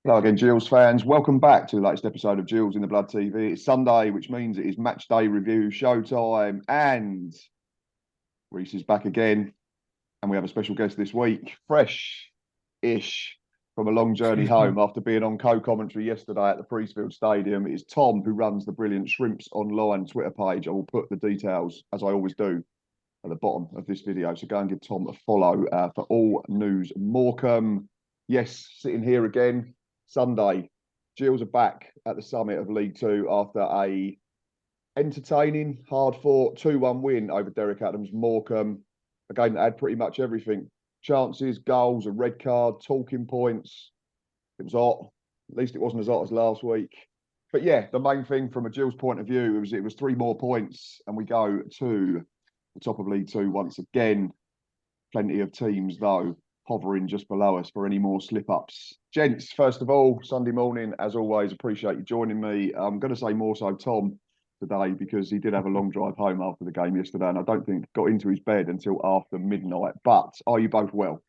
Hello again, Gills fans. Welcome back to the latest episode of Gills in the Blood TV. It's Sunday, which means it is match day review, showtime, and Reese is back again. And we have a special guest this week, fresh-ish from a long journey home after being on co-commentary yesterday at the Priestfield Stadium. It is Tom, who runs the brilliant Shrimps Online Twitter page. I will put the details, as I always do, at the bottom of this video. So go and give Tom a follow for all news Morecambe. Yes, sitting here again. Sunday, Gills are back at the summit of League Two after a entertaining, hard-fought 2-1 win over Derek Adams' Morecambe. A game that had pretty much everything. Chances, goals, a red card, talking points. It was hot. At least it wasn't as hot as last week. But yeah, the main thing from a Gills point of view was it was 3 more points and we go to the top of League Two once again. Plenty of teams, though, hovering just below us for any more slip-ups. Gents, first of all, Sunday morning, as always, appreciate you joining me. I'm going to say more so Tom today because he did have a long drive home after the game yesterday and I don't think got into his bed until after midnight. But are you both well?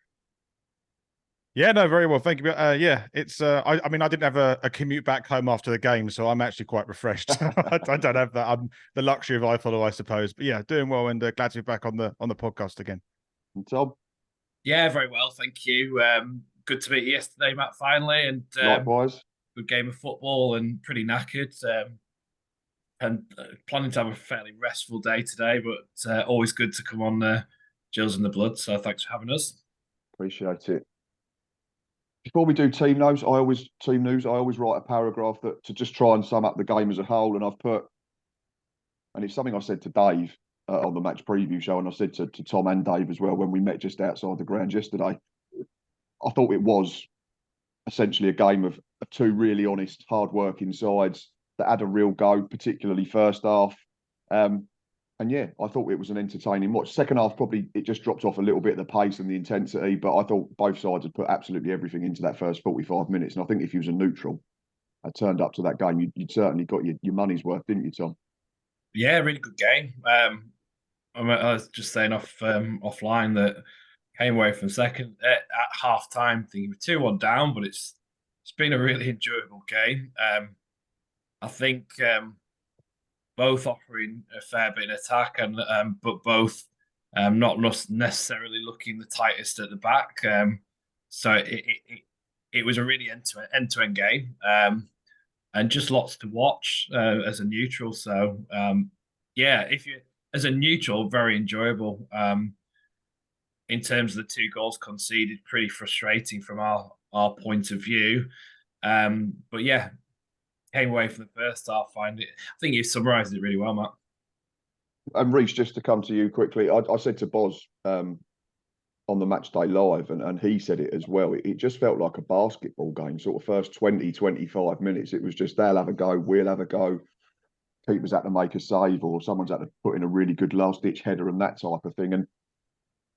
Yeah, no, very well. Thank you. Yeah, it's, I mean, I didn't have a commute back home after the game, so I'm actually quite refreshed. I don't have that. I'm the luxury of iFollow, I suppose. But yeah, doing well and glad to be back on the podcast again. And Tom? Yeah, very well, thank you. Good to meet you yesterday, Matt, finally, and Likewise. good game of football and pretty knackered. And planning to have a fairly restful day today, but always good to come on Gills in the Blood. So thanks for having us. Appreciate it. Before we do team news, I always write a paragraph that to just try and sum up the game as a whole. And I've put, and it's something I said to Dave on the match preview show, and I said to Tom and Dave as well when we met just outside the ground yesterday. I thought it was essentially a game of two really honest, hard-working sides that had a real go, particularly first half. And yeah, I thought it was an entertaining watch. Second half, probably it just dropped off a little bit of the pace and the intensity, but I thought both sides had put absolutely everything into that first 45 minutes. And I think if you was a neutral, turned up to that game, you'd certainly got your money's worth, didn't you, Tom? Yeah, really good game. I was just saying offline that came away from second at half time thinking we're 2-1 down, but it's been a really enjoyable game. I think both offering a fair bit of attack and but both not necessarily looking the tightest at the back. So it was a really end-to-end game. And just lots to watch as a neutral. So yeah, if you as a neutral, very enjoyable. In terms of the 2 goals conceded, pretty frustrating from our point of view. But yeah, came away from the first half. I think you summarised it really well, Matt. And Reece, just to come to you quickly, I said to Boz on the match day live, and he said it as well. It just felt like a basketball game, sort of first 20, 25 minutes. It was just they'll have a go, we'll have a go. Keepers had to make a save, or someone's had to put in a really good last ditch header and that type of thing. And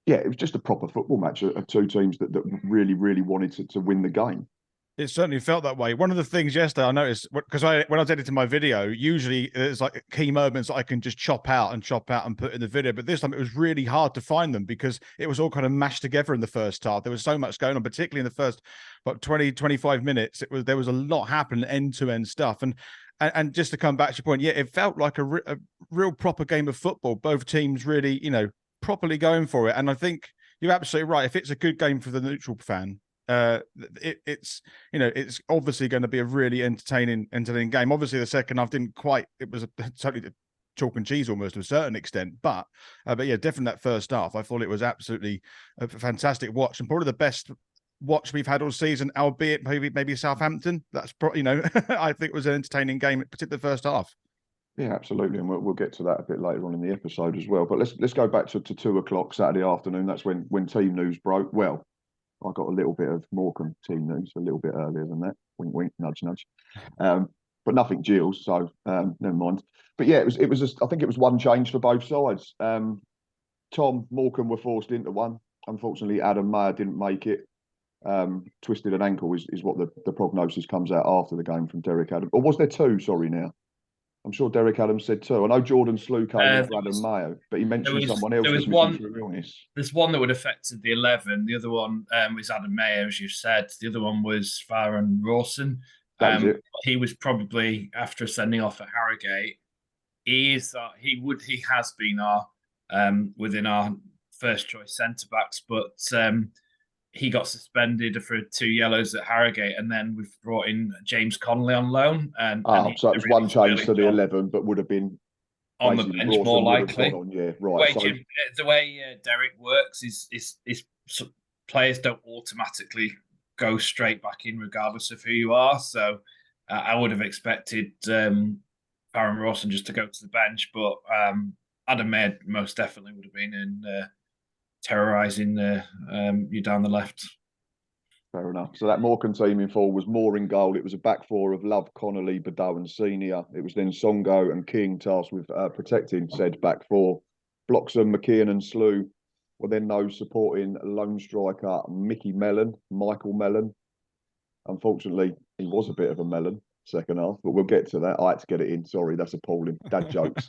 yeah, it was just a proper football match of two teams that really, really wanted to win the game. It certainly felt that way. One of the things yesterday I noticed, because when I was editing my video, usually there's like key moments that I can just chop out and put in the video. But this time it was really hard to find them because it was all kind of mashed together in the first half. There was so much going on, particularly in the first 20, 25 minutes. There was a lot happening, end-to-end stuff. And just to come back to your point, yeah, it felt like a real proper game of football. Both teams really, properly going for it. And I think you're absolutely right. If it's a good game for the neutral fan, it's obviously going to be a really entertaining game. Obviously, the second half didn't quite. It was totally chalk and cheese almost to a certain extent, but yeah, definitely that first half, I thought it was absolutely a fantastic watch and probably the best watch we've had all season. Albeit maybe Southampton. That's probably I think it was an entertaining game, particularly the first half. Yeah, absolutely, and we'll get to that a bit later on in the episode as well. But let's go back to 2 o'clock Saturday afternoon. That's when team news broke. Well, I got a little bit of Morecambe team news a little bit earlier than that. Wink, wink, nudge, nudge. But nothing Gills, so never mind. But yeah, it was I think it was one change for both sides. Tom, Morecambe were forced into one. Unfortunately, Adam Mayer didn't make it. Twisted an ankle is what the prognosis comes out after the game from Derek Adams. Or was there 2? Sorry now. I'm sure Derek Adams said 2. I know Jordan Slew came in for There Adam was, Mayo, but he mentioned someone else there was was missing one. through illness. There's one that would have affected the 11. The other one was Adam Mayer, as you said. The other one was Farron Rawson. That was it. He was probably after sending off at Harrogate. He has been our within our first choice centre backs, but he got suspended for 2 yellows at Harrogate, and then we've brought in James Connolly on loan. And So it was one change to the 11, but would have been on the bench Rawson more likely. on, yeah, right. The way Derek works is players don't automatically go straight back in regardless of who you are. So I would have expected Farron Rawson just to go to the bench, but Adam Mayer most definitely would have been in terrorising you down the left. Fair enough. So that Morecambe team in full was Moore in goal. It was a back 4 of Love, Connolly, Bedowen Senior. It was then Songo and King tasked with protecting said back 4. Bloxham, McKeon and Slew were then those supporting lone striker Michael Mellon. Unfortunately, he was a bit of a melon second half, but we'll get to that. I had to get it in. Sorry, that's appalling. Dad jokes.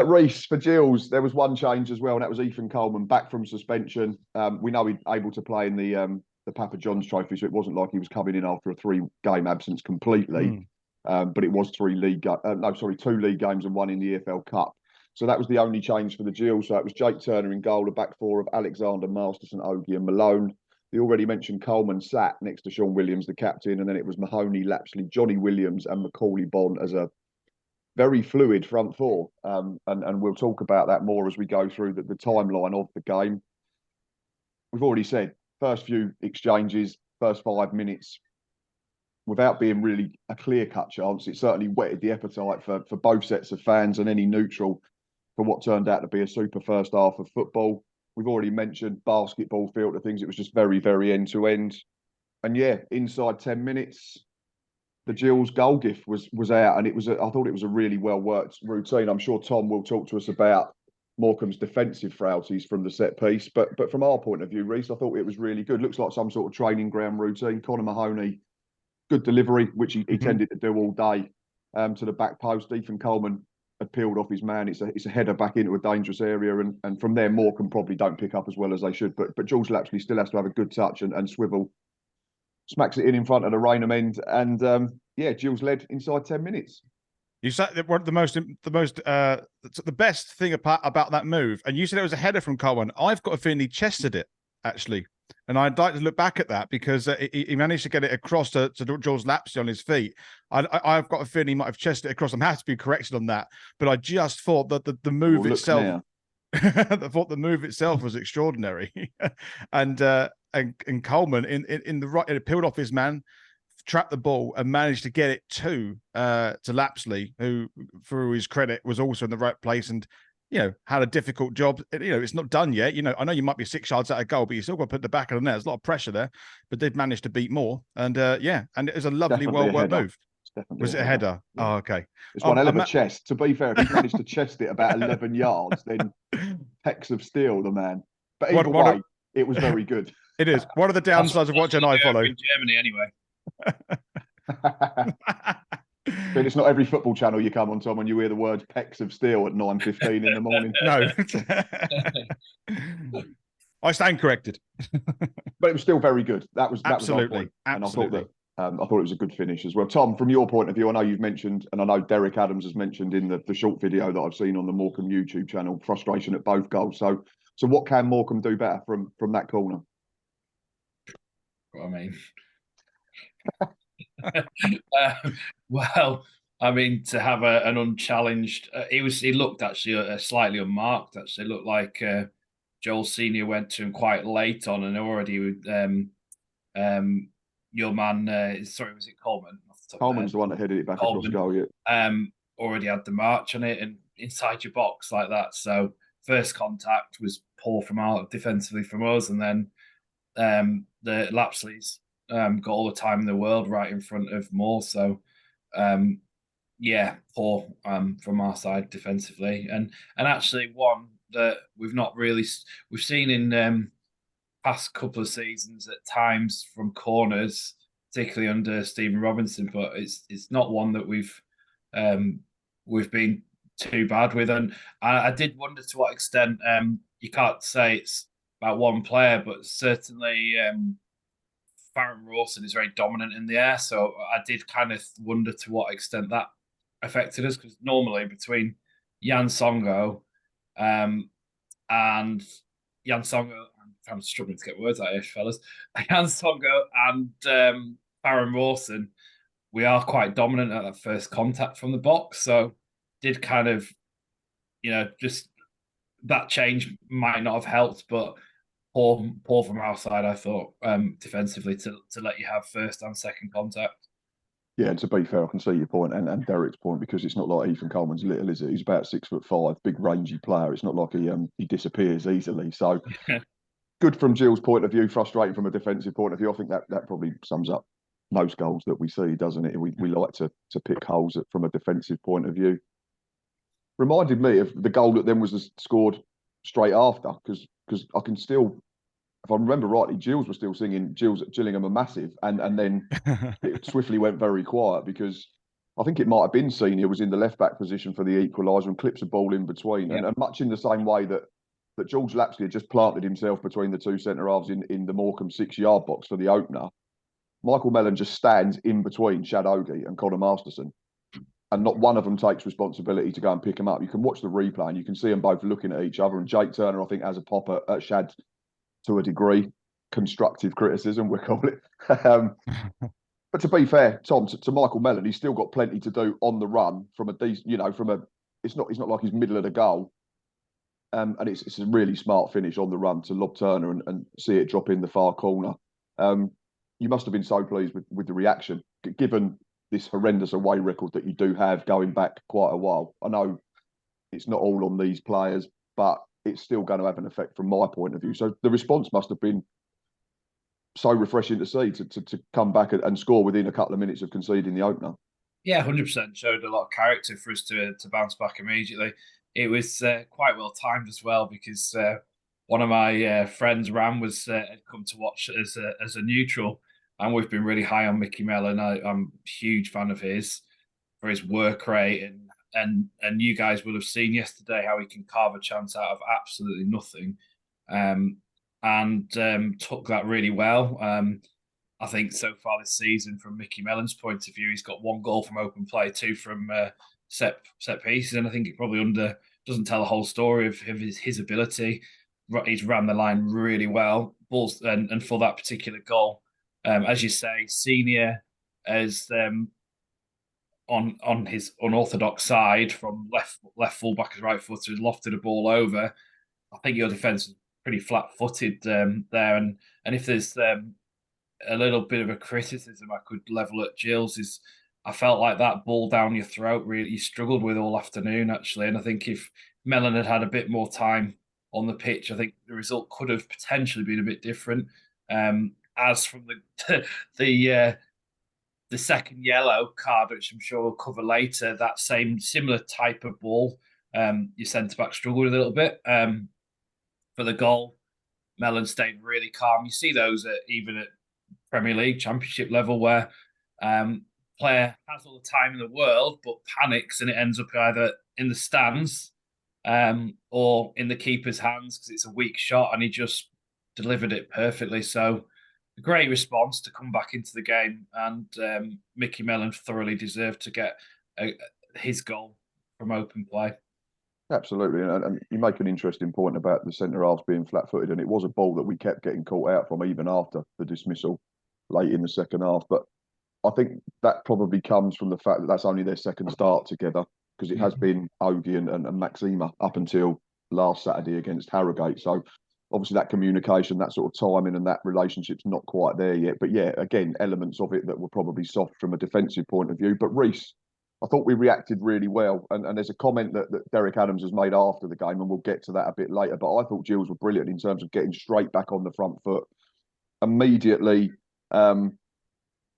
Reece, for Gills, there was one change as well, and that was Ethan Coleman back from suspension. We know he's able to play in the Papa John's Trophy, so it wasn't like he was coming in after a 3-game absence completely. But it was 2 league games and 1 in the EFL Cup. So that was the only change for the Gills. So it was Jake Turner in goal, a back 4 of Alexander, Masterson, Ogie and Malone. The already mentioned Coleman sat next to Sean Williams, the captain, and then it was Mahoney, Lapsley, Johnny Williams and Macaulay Bond as a very fluid front 4. And we'll talk about that more as we go through the timeline of the game. We've already said, first few exchanges, first 5 minutes, without being really a clear-cut chance, it certainly whetted the appetite for both sets of fans and any neutral for what turned out to be a super first half of football. We've already mentioned basketball feel to things. It was just very, very end-to-end. And yeah, inside 10 minutes, the Gills goal gift was out, and I thought it was a really well-worked routine. I'm sure Tom will talk to us about Morecambe's defensive frailties from the set piece. But from our point of view, Reece, I thought it was really good. Looks like some sort of training ground routine. Conor Mahoney, good delivery, which he tended to do all day to the back post. Ethan Coleman had peeled off his man. It's a header back into a dangerous area. And from there, Morecambe probably don't pick up as well as they should. But Jules Lapsley still has to have a good touch and swivel. Smacks it in front of the Raynham end. And Jules led inside 10 minutes. You said that the best thing about that move, and you said it was a header from Coleman. I've got a feeling he chested it, actually. And I'd like to look back at that because he managed to get it across to Jules Lapsley on his feet. I've got a feeling he might have chested it across. I'm happy to be corrected on that. But I just thought that the move itself, I thought the move itself was extraordinary. and Coleman in the right, it peeled off his man, trapped the ball and managed to get it to Lapsley, who, for his credit, was also in the right place and, had a difficult job. It's not done yet. I know you might be 6 yards out of goal, but you still got to put the back of the net. There's a lot of pressure there, but they've managed to beat more. And and it was a lovely, well-worked move. Was it a header? Yeah. Oh, okay. It's one hell of a chest. To be fair, if he managed to chest it about 11 yards, then pecks of steel, the man. But either way, it was very good. It is. What are the downsides of watching I Follow? In Germany, anyway. But it's not every football channel you come on, Tom, when you hear the words "pecks of steel" at 9:15 in the morning. No, I stand corrected. But it was still very good. That was absolutely. And I thought that I thought it was a good finish as well. Tom, from your point of view, I know you've mentioned, and I know Derek Adams has mentioned in the short video that I've seen on the Morecambe YouTube channel, frustration at both goals. So what can Morecambe do better from that corner? I mean. To have an unchallenged, he looked actually slightly unmarked. Actually, it looked like Joel Senior went to him quite late on, and already your man, sorry, was it Coleman? Coleman's the one that headed it back across goal. Yeah, already had the march on it and inside your box like that. So first contact was poor defensively from us, and then the Lapsley's got all the time in the world right in front of Moore. So poor from our side defensively, and actually one that we've seen in past couple of seasons at times from corners, particularly under Stephen Robinson, but it's not one that we've we've been too bad with. And I did wonder to what extent, you can't say it's about one player, but certainly Farron Rawson is very dominant in the air. So I did kind of wonder to what extent that affected us, because normally between Jan Songo and Jan Songo, I'm struggling to get words out here, fellas. Jan Songo and Farron Rawson, we are quite dominant at that first contact from the box. So did kind of, just that change might not have helped, but poor from our side, I thought, defensively to let you have first and second contact. Yeah, and to be fair, I can see your point and Derek's point, because it's not like Ethan Coleman's little, is it? He's about 6'5", big rangy player. It's not like he disappears easily. So good from Gills' point of view, frustrating from a defensive point of view. I think that probably sums up most goals that we see, doesn't it? We like to pick holes from a defensive point of view. Reminded me of the goal that then was scored straight after, because I can still, if I remember rightly, Gills was still singing Gillingham are massive, and then it swiftly went very quiet, because I think it might have been Senior was in the left back position for the equaliser and clips a ball in between, and much in the same way that George Lapsley had just planted himself between the two centre halves in the Morecambe 6-yard box for the opener. Michael Mellon just stands in between Shad Ogie and Connor Masterson, and not one of them takes responsibility to go and pick him up. You can watch the replay and you can see them both looking at each other, and Jake Turner, I think, has a pop at Shad to a degree. Constructive criticism, we call it. But to be fair, Tom, to Michael Mellon, he's still got plenty to do on the run from a decent, it's not like he's middle of the goal. And it's a really smart finish on the run to lob Turner and see it drop in the far corner. You must have been so pleased with the reaction, given this horrendous away record that you do have going back quite a while. I know it's not all on these players, but it's still going to have an effect from my point of view. So the response must have been so refreshing to see, to come back and score within a couple of minutes of conceding the opener. Yeah, 100% showed a lot of character for us to bounce back immediately. It was quite well timed as well, because one of my friends, Ram, had come to watch as a neutral, and we've been really high on Mickey Mellon. I'm a huge fan of his for his work rate, and you guys will have seen yesterday how he can carve a chance out of absolutely nothing, and took that really well. I think so far this season, from Mickey Mellon's point of view, he's got 1 goal from open play, 2 from set pieces, and I think it probably doesn't tell the whole story of his ability. He's ran the line really well, balls, and for that particular goal, as you say, Senior as on his unorthodox side from left full back as right footer, has lofted a ball over. I think your defence is pretty flat-footed there, and if there's a little bit of a criticism I could level at Gills, is I felt like that ball down your throat really you struggled with all afternoon, actually. And I think if Mellon had a bit more time on the pitch, I think the result could have potentially been a bit different. As from the second yellow card, which I'm sure we'll cover later, that similar type of ball, your centre back struggled a little bit. For the goal, Mellon stayed really calm. You see those even at Premier League, Championship level, where player has all the time in the world but panics and it ends up either in the stands or in the keeper's hands because it's a weak shot, and he just delivered it perfectly. So a great response to come back into the game, and Mickey Mellon thoroughly deserved to get his goal from open play. Absolutely, and you make an interesting point about the centre halves being flat-footed, and it was a ball that we kept getting caught out from even after the dismissal late in the second half. But I think that probably comes from the fact that that's only their second start together, because it has been Ogie and Maxima up until last Saturday against Harrogate. So obviously that communication, that sort of timing and that relationship's not quite there yet. But yeah, again, elements of it that were probably soft from a defensive point of view. But Reece, I thought we reacted really well. And there's a comment that Derek Adams has made after the game, and we'll get to that a bit later. But I thought Gills were brilliant in terms of getting straight back on the front foot. Immediately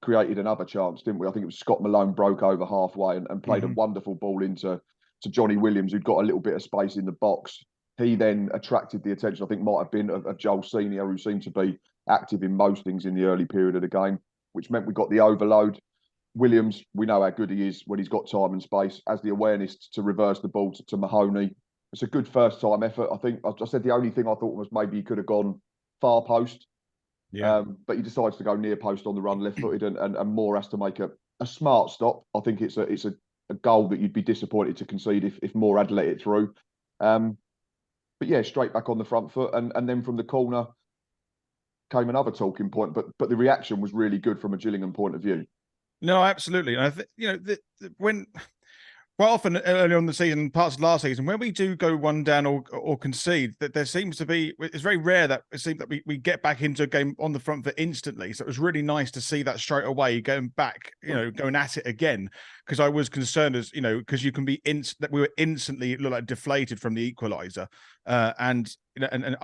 created another chance, didn't we? I think it was Scott Malone broke over halfway and played a wonderful ball into Johnny Williams, who'd got a little bit of space in the box. He then attracted the attention, I think might have been of Joel Senior, who seemed to be active in most things in the early period of the game, which meant we got the overload. Williams, we know how good he is when he's got time and space, has the awareness to reverse the ball to Mahoney. It's a good first time effort. I think I said the only thing I thought was maybe he could have gone far post. Yeah. But he decides to go near post on the run, left footed, and Moore has to make a smart stop. I think it's a goal that you'd be disappointed to concede if Moore had let it through. But yeah, straight back on the front foot, and then from the corner came another talking point. But the reaction was really good from a Gillingham point of view. No, absolutely. And I think, you know, when quite often early on in the season, parts of last season, when we do go one down or concede, that there seems to be, it's very rare that it seems that we get back into a game on the front foot instantly. So it was really nice to see that straight away, going back, you know, going at it again. Because I was concerned, as you know, because you can be that we were instantly look like deflated from the equaliser, and you know, and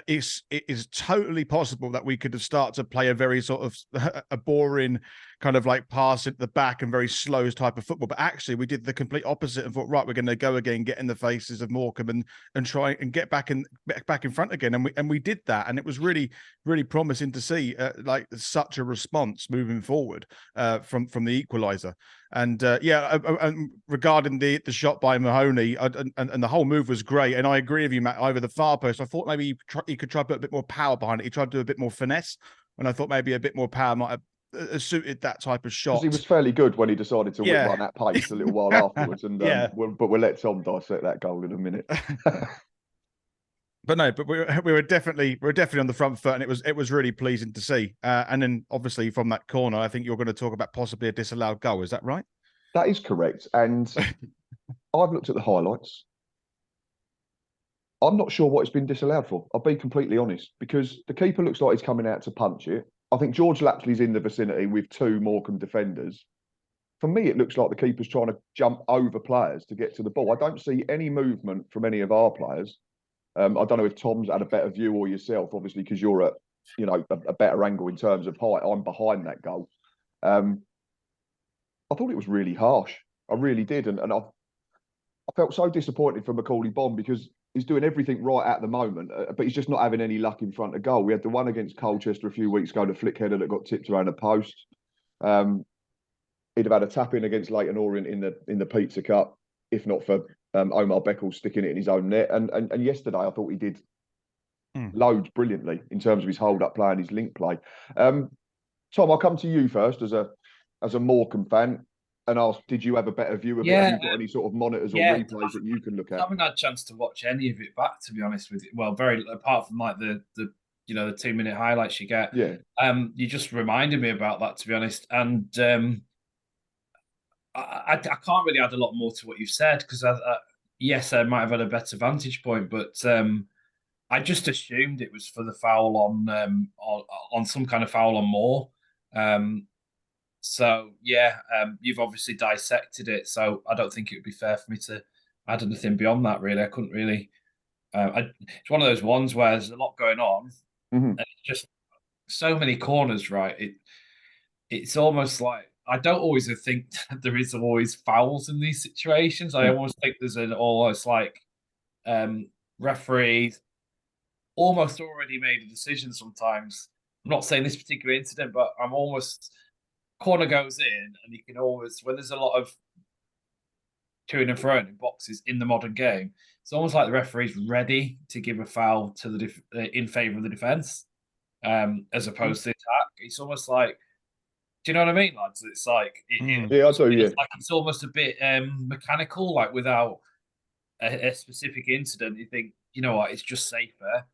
it is totally possible that we could have started to play a very sort of a boring kind of like pass at the back and very slow type of football. But actually, we did the complete opposite and thought, right, we're going to go again, get in the faces of Morecambe and try and get back in front again. And we did that, and it was really promising to see like such a response moving forward from the equaliser. And regarding the shot by Mahoney, and the whole move was great. And I agree with you, Matt, over the far post. I thought maybe he could try to put a bit more power behind it. He tried to do a bit more finesse, and I thought maybe a bit more power might have suited that type of shot. He was fairly good when he decided to run at pace a little while afterwards. And but we'll let Tom dissect that goal in a minute. But no, but we were definitely on the front foot, and it was really pleasing to see. And then obviously from that corner, I think you're going to talk about possibly a disallowed goal. Is that right? That is correct. And I've looked at the highlights. I'm not sure what it's been disallowed for. I'll be completely honest, because the keeper looks like he's coming out to punch it. I think George Lapsley's in the vicinity with two Morecambe defenders. For me, it looks like the keeper's trying to jump over players to get to the ball. I don't see any movement from any of our players. I don't know if Tom's had a better view or yourself, obviously, because you're at, you know, a better angle in terms of height. I'm behind that goal. I thought it was really harsh. I really did. And I felt so disappointed for Macaulay Bond, because he's doing everything right at the moment, but he's just not having any luck in front of goal. We had the one against Colchester a few weeks ago, the flick header that got tipped around a post. He'd have had a tap in against Leyton Orient in the Pizza Cup, if not for Omar Beckles sticking it in his own net. And yesterday, I thought he did loads brilliantly in terms of his hold-up play and his link play. Tom, I'll come to you first as a Morecambe fan and ask, did you have a better view of it? Have you got any sort of monitors or replays that you can look at? I haven't had a chance to watch any of it back, to be honest with you. Well, very apart from like the 2-minute highlights you get. Yeah. You just reminded me about that, to be honest. And I can't really add a lot more to what you've said, because yes, I might have had a better vantage point, but I just assumed it was for the foul on some kind of foul on Moore. So yeah, you've obviously dissected it, so I don't think it would be fair for me to add anything beyond that. Really, I couldn't really. It's one of those ones where there's a lot going on, and it's just so many corners. Right, it's almost like I don't always think there is always fouls in these situations. I almost think there's an almost like referees almost already made a decision sometimes. I'm not saying this particular incident, but I'm almost. Corner goes in, and you can always, when there's a lot of toing and throwing in boxes in the modern game, it's almost like the referee's ready to give a foul to the in favour of the defence, as opposed to the attack. It's almost like, do you know what I mean, lads? It's like, yeah, I do. Yeah, like it's almost a bit mechanical, like without a specific incident. You think, you know what, it's just safer.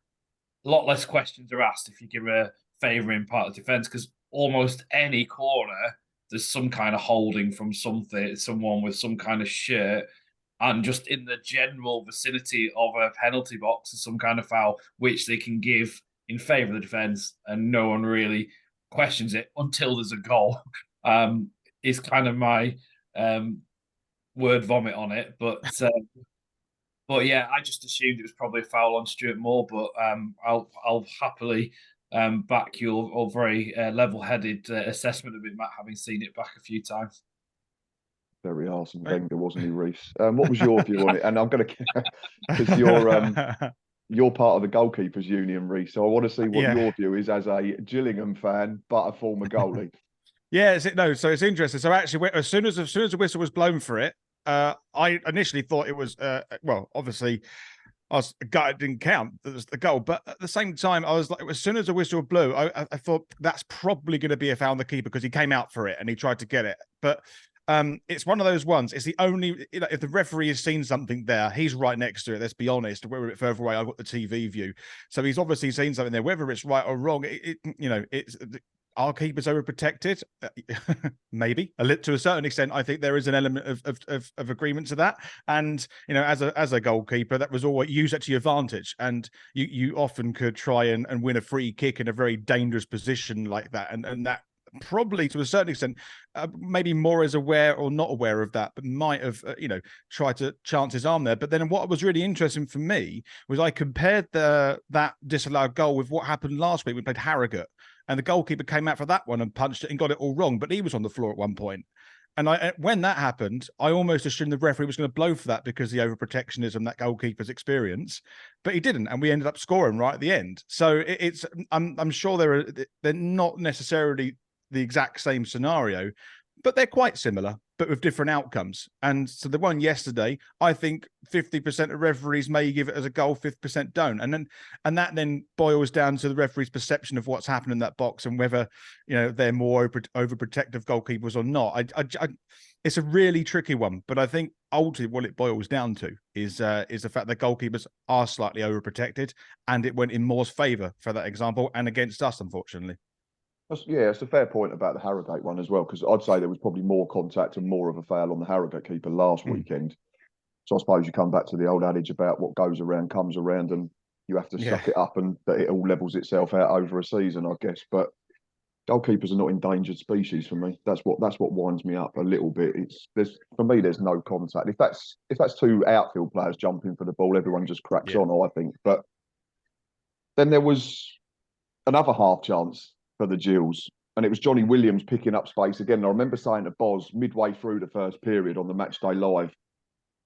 A lot less questions are asked if you give a favouring part of defence, because almost any corner, there's some kind of holding from someone with some kind of shirt, and just in the general vicinity of a penalty box is some kind of foul, which they can give in favour of the defence, and no one really questions it until there's a goal. Is kind of my word vomit on it, but yeah, I just assumed it was probably a foul on Stuart Moore, but I'll happily back your very level-headed assessment of it, Matt, having seen it back a few times. Very Arsene Wenger, wasn't he, Reese? What was your view on it? And I'm going to, because you're part of the goalkeepers union, Reese. So I want to see what your view is as a Gillingham fan, but a former goalie. Yeah, no. So it's interesting. So actually, as soon as the whistle was blown for it, I initially thought it was well, obviously, I was gutted it didn't count. That was the goal, but at the same time, I was like, as soon as the whistle blew, I thought that's probably going to be a foul on the keeper because he came out for it and he tried to get it. But it's one of those ones. It's the only, if the referee has seen something there, he's right next to it. Let's be honest. We're a bit further away. I've got the TV view, so he's obviously seen something there. Whether it's right or wrong, it's. Our keepers overprotected? Maybe to a certain extent. I think there is an element of agreement to that. And as a goalkeeper, that was always use that to your advantage. And you often could try and win a free kick in a very dangerous position like that. And that probably to a certain extent, maybe more is aware or not aware of that, but might have tried to chance his arm there. But then what was really interesting for me was I compared that disallowed goal with what happened last week. We played Harrogate. And the goalkeeper came out for that one and punched it and got it all wrong, but he was on the floor at one point. And when that happened, I almost assumed the referee was going to blow for that because of the overprotectionism that goalkeeper's experience, but he didn't, and we ended up scoring right at the end. So I'm sure they're not necessarily the exact same scenario, but they're quite similar, but with different outcomes. And so the one yesterday, I think 50% of referees may give it as a goal, 50% don't. And that then boils down to the referee's perception of what's happened in that box and whether, they're more overprotective goalkeepers or not. It's a really tricky one, but I think ultimately what it boils down to is the fact that goalkeepers are slightly overprotected, and it went in Moore's favour for that example and against us, unfortunately. It's a fair point about the Harrogate one as well, because I'd say there was probably more contact and more of a foul on the Harrogate keeper last weekend. So I suppose you come back to the old adage about what goes around comes around, and you have to suck it up, and that it all levels itself out over a season, I guess. But goalkeepers are not endangered species for me. That's what winds me up a little bit. For me, there's no contact. If that's two outfield players jumping for the ball, everyone just cracks on, I think. But then there was another half chance for the Gills, and it was Johnny Williams picking up space again. And I remember saying to Boz midway through the first period on the Matchday Live,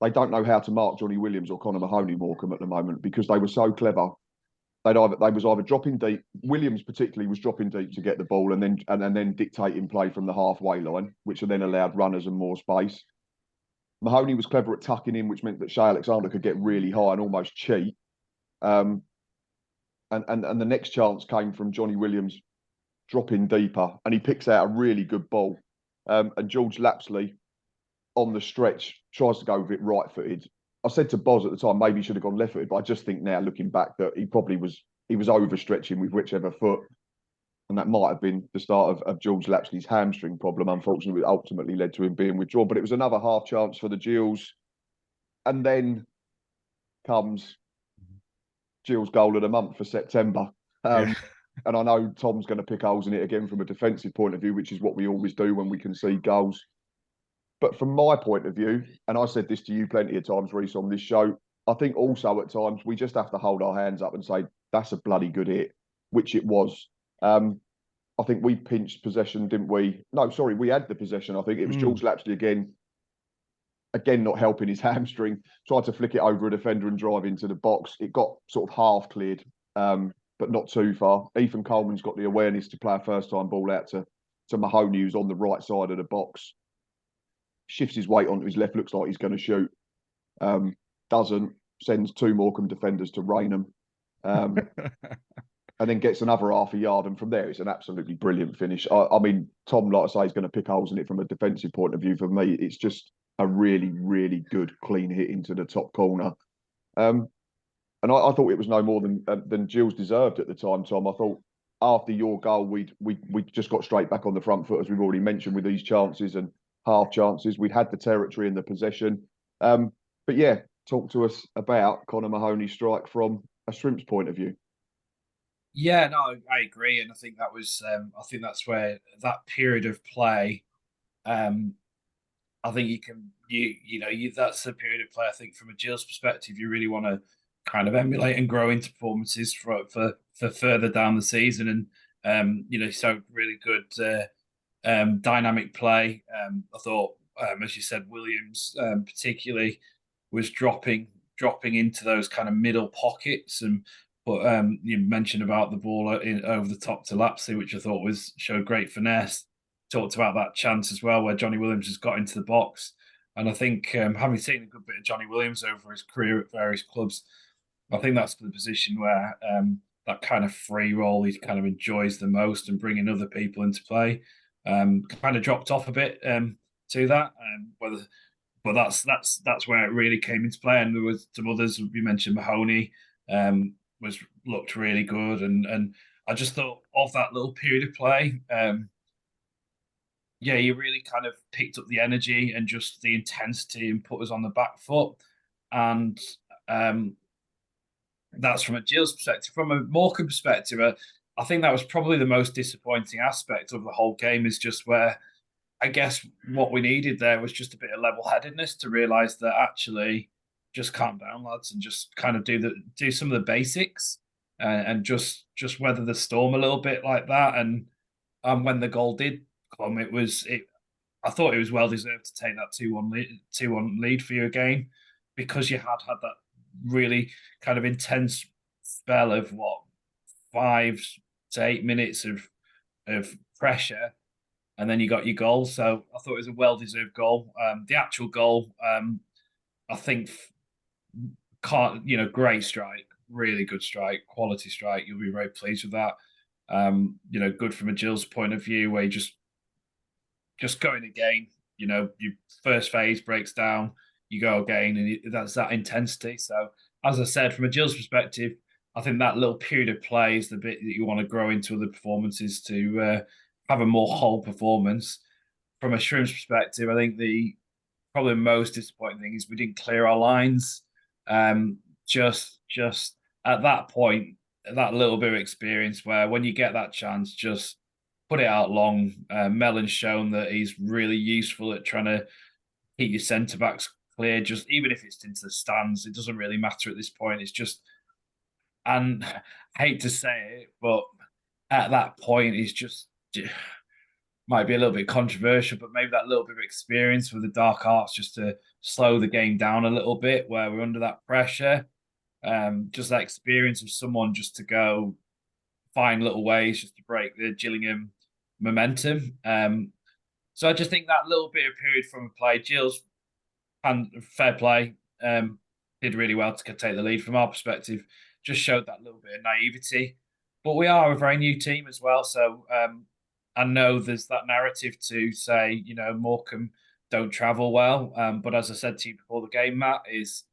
they don't know how to mark Johnny Williams or Conor Mahoney Morecambe at the moment because they were so clever. They was either dropping deep. Williams particularly was dropping deep to get the ball and then dictating play from the halfway line, which then allowed runners and more space. Mahoney was clever at tucking in, which meant that Shea Alexander could get really high and almost cheat. And the next chance came from Johnny Williams dropping deeper, and he picks out a really good ball. And George Lapsley on the stretch tries to go with it right-footed. I said to Boz at the time, maybe he should have gone left-footed, but I just think now, looking back, that he was overstretching with whichever foot, and that might have been the start of George Lapsley's hamstring problem. Unfortunately, it ultimately led to him being withdrawn. But it was another half chance for the Gills, and then comes Gills' goal of the month for September. And I know Tom's going to pick holes in it again from a defensive point of view, which is what we always do when we concede goals. But from my point of view, and I said this to you plenty of times, Reece, on this show, I think also at times we just have to hold our hands up and say, that's a bloody good hit, which it was. I think we pinched possession, didn't we? No, sorry, we had the possession. I think it was George Lapsley again, not helping his hamstring, tried to flick it over a defender and drive into the box. It got sort of half cleared, but not too far. Ethan Coleman's got the awareness to play a first-time ball out to Mahoney, who's on the right side of the box. Shifts his weight onto his left, looks like he's going to shoot. Doesn't, sends two Morecambe defenders to Rainham. And then gets another half a yard. And from there, it's an absolutely brilliant finish. I mean, Tom, like I say, is going to pick holes in it from a defensive point of view. For me, it's just a really, really good, clean hit into the top corner. And I thought it was no more than Gills deserved at the time, Tom. I thought after your goal, we just got straight back on the front foot, as we've already mentioned, with these chances and half chances. We'd had the territory and the possession. But yeah, talk to us about Conor Mahoney's strike from a Shrimp's point of view. Yeah, no, I agree, and I think that was. I think that's where that period of play. I think that's the period of play. I think from a Gills perspective, you really want to kind of emulate and grow into performances for further down the season, and so really good dynamic play. I thought, as you said, Williams particularly was dropping into those kind of middle pockets, and you mentioned about the ball over the top to Lapsley, which I thought showed great finesse. talked about that chance as well, where Johnny Williams has got into the box. And I think having seen a good bit of Johnny Williams over his career at various clubs, I think that's the position where that kind of free role he kind of enjoys the most, and bringing other people into play kind of dropped off a bit to that. But that's where it really came into play. And there was some others. You mentioned Mahoney looked really good, and I just thought of that little period of play. Yeah, you really kind of picked up the energy and just the intensity and put us on the back foot. And that's from a Gills perspective. From a Morecambe perspective, I think that was probably the most disappointing aspect of the whole game, is just where I guess what we needed there was just a bit of level-headedness to realise that actually just calm down, lads, and just kind of do some of the basics and just weather the storm a little bit like that. And when the goal did come, I thought it was well deserved to take that 2-1 lead for you again, because you had that really kind of intense spell of 5 to 8 minutes of pressure, and then you got your goal. So I thought it was a well-deserved goal. The actual goal, I think, great strike, really good strike, quality strike. You'll be very pleased with that. Good from a Gills point of view, where you just going again. Your first phase breaks down, you go again, and that's that intensity. So, as I said, from a Gills perspective, I think that little period of play is the bit that you want to grow into other performances to have a more whole performance. From a Shrimps perspective, I think the probably most disappointing thing is we didn't clear our lines. Just at that point, that little bit of experience where when you get that chance, just put it out long. Mellon's shown that he's really useful at trying to keep your centre backs clear, just even if it's into the stands. It doesn't really matter at this point. It's just, and I hate to say it, but at that point, it's just might be a little bit controversial, but maybe that little bit of experience with the dark arts just to slow the game down a little bit where we're under that pressure. Just that experience of someone just to go find little ways just to break the Gillingham momentum. So I just think that little bit of period from a play, Gills, and fair play, did really well to take the lead from our perspective. Just showed that little bit of naivety. But we are a very new team as well, so I know there's that narrative to say, Morecambe don't travel well. But as I said to you before the game, Matt, is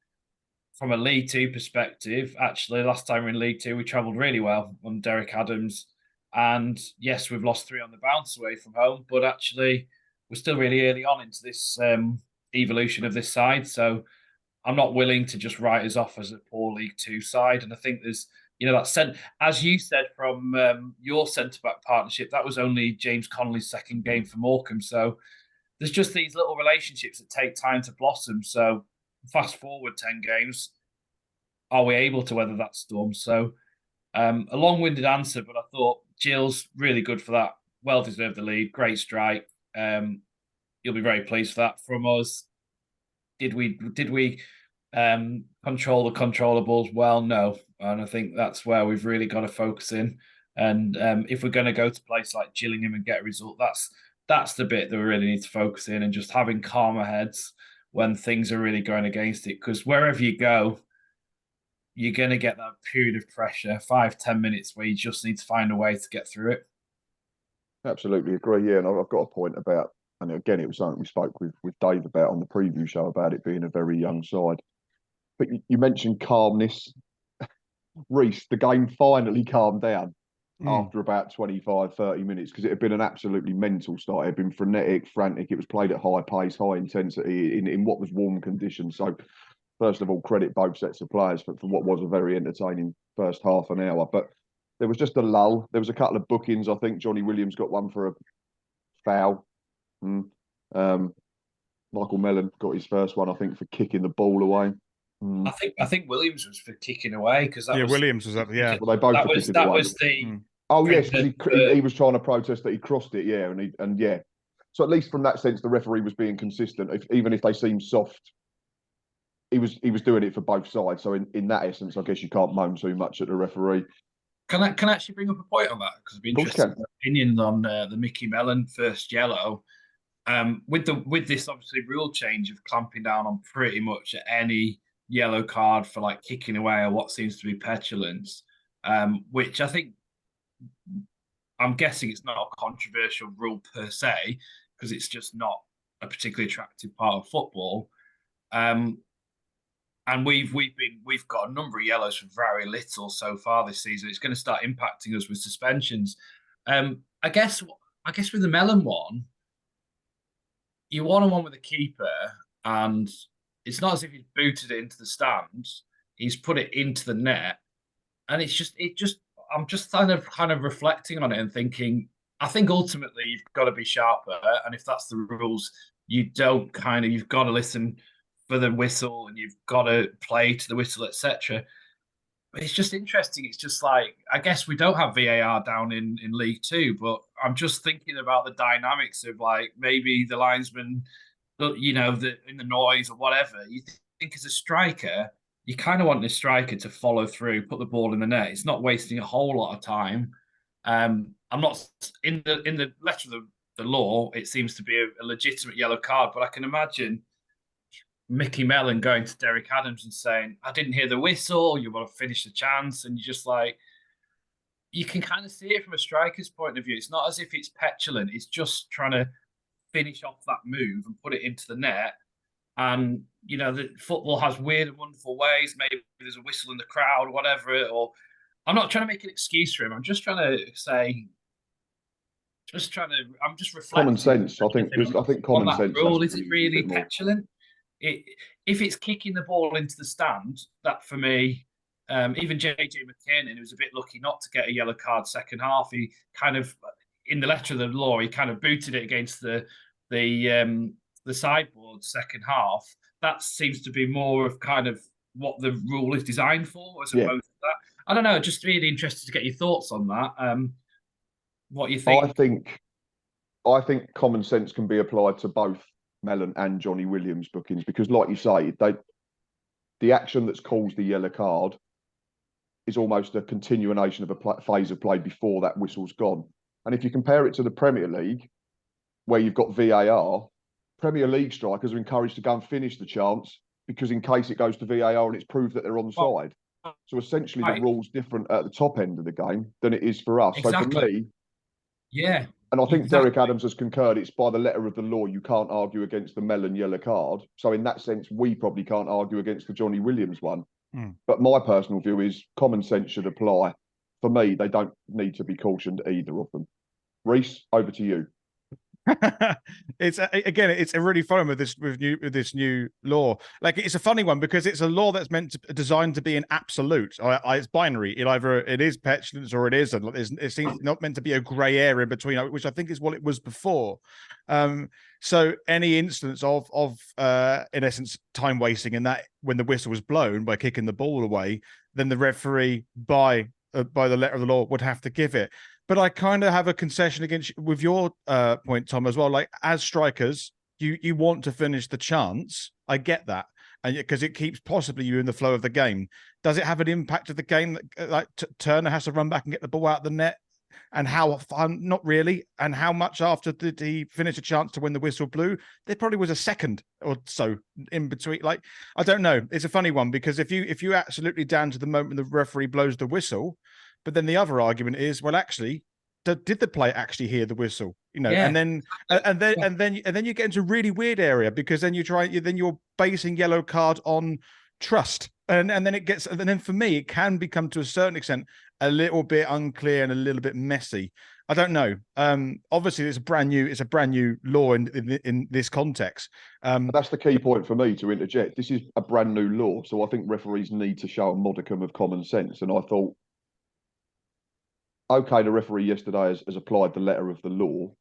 from a League Two perspective, actually, last time we were in League Two, we travelled really well on Derek Adams. And yes, we've lost 3 on the bounce away from home, but actually, we're still really early on into this evolution of this side. So I'm not willing to just write us off as a poor League Two side. And I think there's, that as you said from your centre back partnership, that was only James Connolly's second game for Morecambe. So there's just these little relationships that take time to blossom. So fast forward 10 games, are we able to weather that storm? So a long-winded answer, but I thought Gills really good for that. Well deserved the lead. Great strike. You'll be very pleased for that from us. Did we control the controllables? Well, no. And I think that's where we've really got to focus in. And if we're going to go to a place like Gillingham and get a result, that's the bit that we really need to focus in, and just having calmer heads when things are really going against it. Because wherever you go, you're going to get that period of pressure, 5-10 minutes, where you just need to find a way to get through it. Absolutely agree. Yeah, and I've got a point about, and again, it was something we spoke with Dave about on the preview show about it being a very young side. But you mentioned calmness. Reece, the game finally calmed down after about 25, 30 minutes, because it had been an absolutely mental start. It had been frenetic, frantic. It was played at high pace, high intensity in what was warm conditions. So first of all, credit both sets of players for what was a very entertaining first half an hour. But there was just a lull. There was a couple of bookings. I think Johnny Williams got one for a foul. Michael Mellon got his first one, I think, for kicking the ball away. I think Williams was for kicking away, because Williams was up. Yeah, well, they both that was the. Oh yes, he was trying to protest that he crossed it. Yeah, and yeah. So at least from that sense, the referee was being consistent. Even if they seemed soft, he was doing it for both sides. So in that essence, I guess you can't moan too much at the referee. Can I actually bring up a point on that? Because I'd be Of course interested you in your opinions on the Mickey Mellon first yellow. With this obviously rule change of clamping down on pretty much any yellow card for like kicking away or what seems to be petulance, which I think I'm guessing it's not a controversial rule per se because it's just not a particularly attractive part of football. And we've got a number of yellows for very little so far this season. It's going to start impacting us with suspensions. I guess with the Mellon one, you want one with the keeper, and it's not as if he's booted it into the stands. He's put it into the net, and I'm just kind of reflecting on it and thinking, I think ultimately you've got to be sharper, and if that's the rules, you've got to listen for the whistle and you've got to play to the whistle, etc. But it's just interesting. It's just like, I guess we don't have VAR down in League Two, but I'm just thinking about the dynamics of like maybe the linesman, in the noise or whatever. You think as a striker, you kind of want the striker to follow through, put the ball in the net. It's not wasting a whole lot of time. I'm not in the letter of the law. It seems to be a legitimate yellow card, but I can imagine Mickey Mellon going to Derek Adams and saying, I didn't hear the whistle, you want to finish the chance, and you're just like, you can kind of see it from a striker's point of view. It's not as if it's petulant, it's just trying to finish off that move and put it into the net. And, the football has weird and wonderful ways. Maybe there's a whistle in the crowd, whatever, or I'm not trying to make an excuse for him. I'm just trying to say, I'm just reflecting. Common sense. I think common sense. Rule, is it really petulant? If it's kicking the ball into the stand, that for me, even JJ McKinnon, who was a bit lucky not to get a yellow card second half, he kind of, in the letter of the law, he kind of booted it against the sideboard second half. That seems to be more of kind of what the rule is designed for, as opposed to that. I don't know. Just really interested to get your thoughts on that. What you think? I think common sense can be applied to both Mellon and Johnny Williams bookings because, like you say, the action that's caused the yellow card is almost a continuation of a phase of play before that whistle's gone. And if you compare it to the Premier League, where you've got VAR, Premier League strikers are encouraged to go and finish the chance because in case it goes to VAR and it's proved that they're onside. So essentially, the rule's different at the top end of the game than it is for us. Exactly. So for me, yeah. And I think Derek Adams has concurred, it's by the letter of the law, you can't argue against the Mellon yellow card. So in that sense, we probably can't argue against the Johnny Williams one. But my personal view is common sense should apply. For me, they don't need to be cautioned, either of them. Reese, over to you. It's a really fun with this new law. Like, it's a funny one because it's a law that's designed to be an absolute. It's binary. It is petulance or it isn't. It seems not meant to be a grey area between, which I think is what it was before. So any instance of in essence time wasting, and that when the whistle was blown by kicking the ball away, then the referee by the letter of the law would have to give it. But I kind of have a concession with your point, Tom, as well. Like, as strikers, you want to finish the chance. I get that, and because it keeps possibly you in the flow of the game. Does it have an impact of the game that like Turner has to run back and get the ball out of the net? And how fun? Not really. And how much after did he finish a chance to when the whistle blew? There probably was a second or so in between. Like, I don't know. It's a funny one because if you absolutely down to the moment the referee blows the whistle. But then the other argument is, well, actually, did the player actually hear the whistle? And then you get into a really weird area because then you're basing yellow card on trust, and then for me it can become to a certain extent a little bit unclear and a little bit messy. I don't know. Obviously, it's a brand new law in this context. That's the key point for me to interject. This is a brand new law, so I think referees need to show a modicum of common sense. And I thought, okay, the referee yesterday has applied the letter of the law,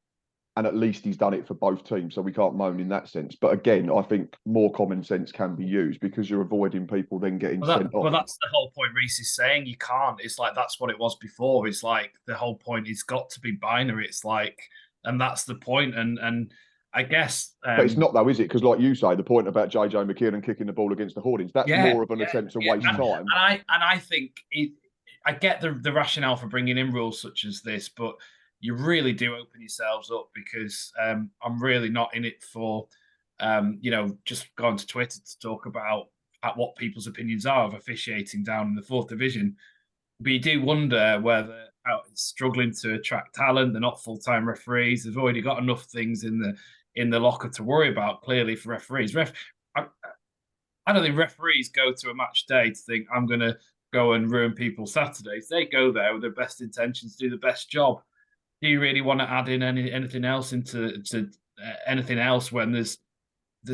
and at least he's done it for both teams, so we can't moan in that sense. But again, I think more common sense can be used because you're avoiding people then getting sent off. Well, that's the whole point Reese is saying. You can't. It's like that's what it was before. It's like the whole point is got to be binary. It's like, and that's the point. And I guess... but it's not though, is it? Because like you say, the point about JJ McKinnon kicking the ball against the hoardings, that's more of an attempt to waste time. And I think... I get the rationale for bringing in rules such as this, but you really do open yourselves up because I'm really not in it for, just going to Twitter to talk about what people's opinions are of officiating down in the fourth division. But you do wonder whether it's struggling to attract talent. They're not full-time referees. They've already got enough things in the locker to worry about. Clearly, for referees, I don't think referees go to a match day to think I'm going to go and ruin people's Saturdays. They go there with their best intentions to do the best job. Do you really want to add in anything else into anything else when there's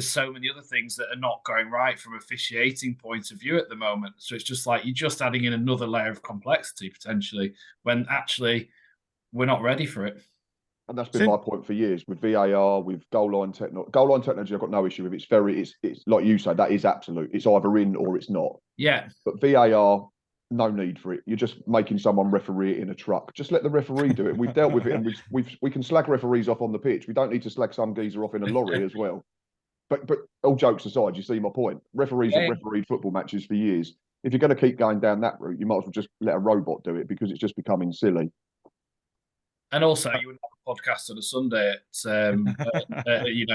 so many other things that are not going right from officiating point of view at the moment? So it's just like you're just adding in another layer of complexity potentially when actually we're not ready for it. And that's been my point for years with VAR, with goal line technology. Goal line technology, I've got no issue with. It's like you said, that is absolute. It's either in or it's not. Yeah. But VAR, no need for it. You're just making someone referee it in a truck. Just let the referee do it. We've dealt with it, and we can slag referees off on the pitch. We don't need to slag some geezer off in a lorry as well. But all jokes aside, you see my point. Referees have refereed football matches for years. If you're going to keep going down that route, you might as well just let a robot do it because it's just becoming silly. And also, you wouldn't have a podcast on a Sunday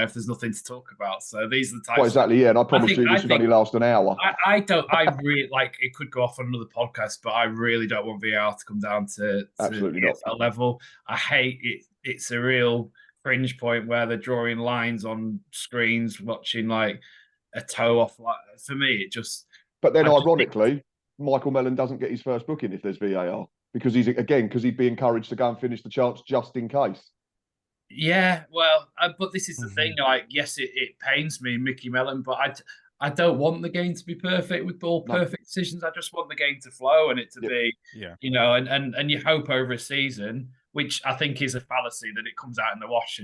if there's nothing to talk about. So these are the types. Well, exactly, yeah. And I promise you, this would only last an hour. I really like it. Could go off on another podcast, but I really don't want VAR to come down to Absolutely the not. EFL level. I hate it. It's a real fringe point where they're drawing lines on screens, watching like a toe off. Like, for me, it just. But then, ironically, Michael Mellon doesn't get his first booking if there's VAR. Because he'd be encouraged to go and finish the chance just in case. Yeah, well, but this is the thing. Like, yes, it pains me, Mickey Mellon, but I don't want the game to be perfect with all perfect decisions. I just want the game to flow and it to be, and you hope over a season, which I think is a fallacy that it comes out in the wash,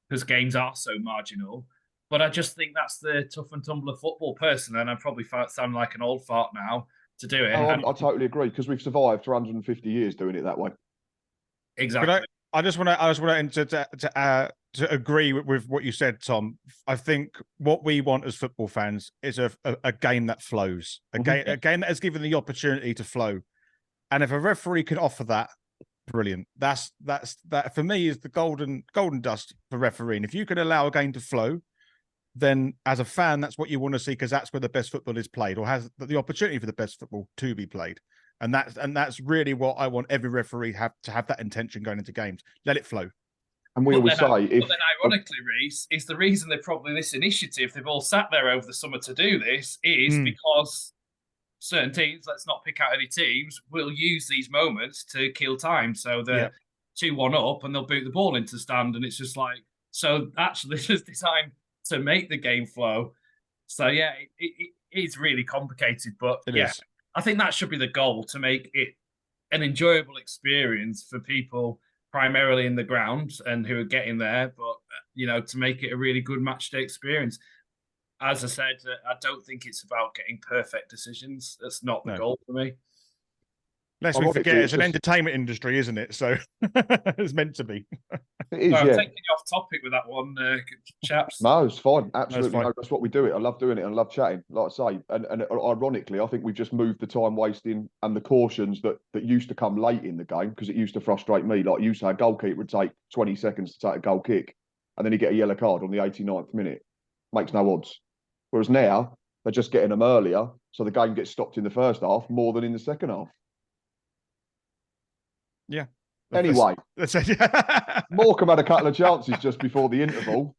because games are so marginal. But I just think that's the tough and tumble of football, personally, and I probably sound like an old fart now to do it. Oh, I totally agree because we've survived for 150 years doing it that way. Exactly. I just want to agree with what you said, Tom. I think what we want as football fans is a game that flows, a game that has given the opportunity to flow. And if a referee can offer that, brilliant. That for me is the golden dust for refereeing. If you can allow a game to flow, then as a fan, that's what you want to see because that's where the best football is played or has the opportunity for the best football to be played. And that's really what I want every referee to have that intention going into games. Let it flow. And we always say... But then ironically, Reece, is the reason this initiative, they've all sat there over the summer to do this, is because certain teams, let's not pick out any teams, will use these moments to kill time. So they're 2-1 up and they'll boot the ball into stand. And it's just like, so actually this is designed to make the game flow. So yeah, it is really complicated, but I think that should be the goal, to make it an enjoyable experience for people primarily in the ground and who are getting there, but to make it a really good match day experience. As I said, I don't think it's about getting perfect decisions. That's not the goal for me. Lest we forget, it's an entertainment industry, isn't it? So it's meant to be. It is, I'm taking you off topic with that one, chaps. No, it's fine. Absolutely. No, that's what we do it. I love doing it and I love chatting, like I say. And ironically, I think we've just moved the time wasting and the cautions that used to come late in the game, because it used to frustrate me. Like you say, a goalkeeper would take 20 seconds to take a goal kick and then he'd get a yellow card on the 89th minute. Makes no odds. Whereas now, they're just getting them earlier, so the game gets stopped in the first half more than in the second half. Yeah. Anyway, Morecambe had a couple of chances just before the interval,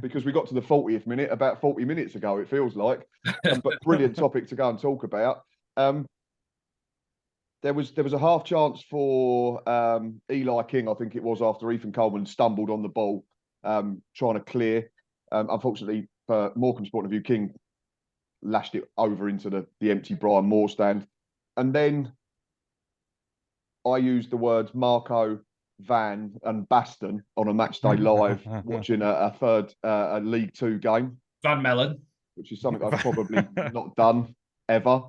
because we got to the 40th minute about 40 minutes ago, it feels like. But brilliant topic to go and talk about. There was a half chance for Eli King, I think it was, after Ethan Coleman stumbled on the ball, trying to clear. Unfortunately, for Morecambe's point of view, King lashed it over into the empty Brian Moore stand. And then I used the words Marco, Van and Baston on a match day live watching a third League Two game. Van Mellon. Which is something I've probably not done ever.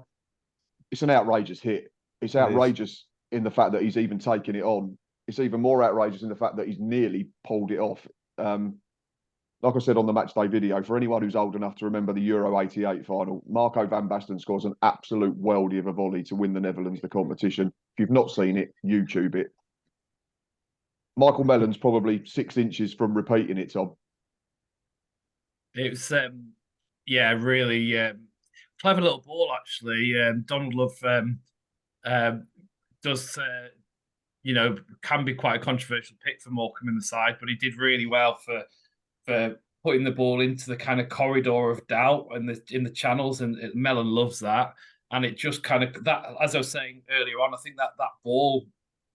It's an outrageous hit. It's outrageous in the fact that he's even taken it on. It's even more outrageous in the fact that he's nearly pulled it off. like I said on the match day video, for anyone who's old enough to remember the Euro '88 final, Marco van Basten scores an absolute worldie of a volley to win the Netherlands the competition. If you've not seen it, YouTube it. Michael Mellon's probably 6 inches from repeating it, Tom. It was, yeah, really clever little ball, actually. Donald Love does, you know, can be quite a controversial pick for Morecambe in the side, but he did really well for putting the ball into the kind of corridor of doubt and in the channels, and Mellon loves that. And it just kind of, that, as I was saying earlier on, I think that ball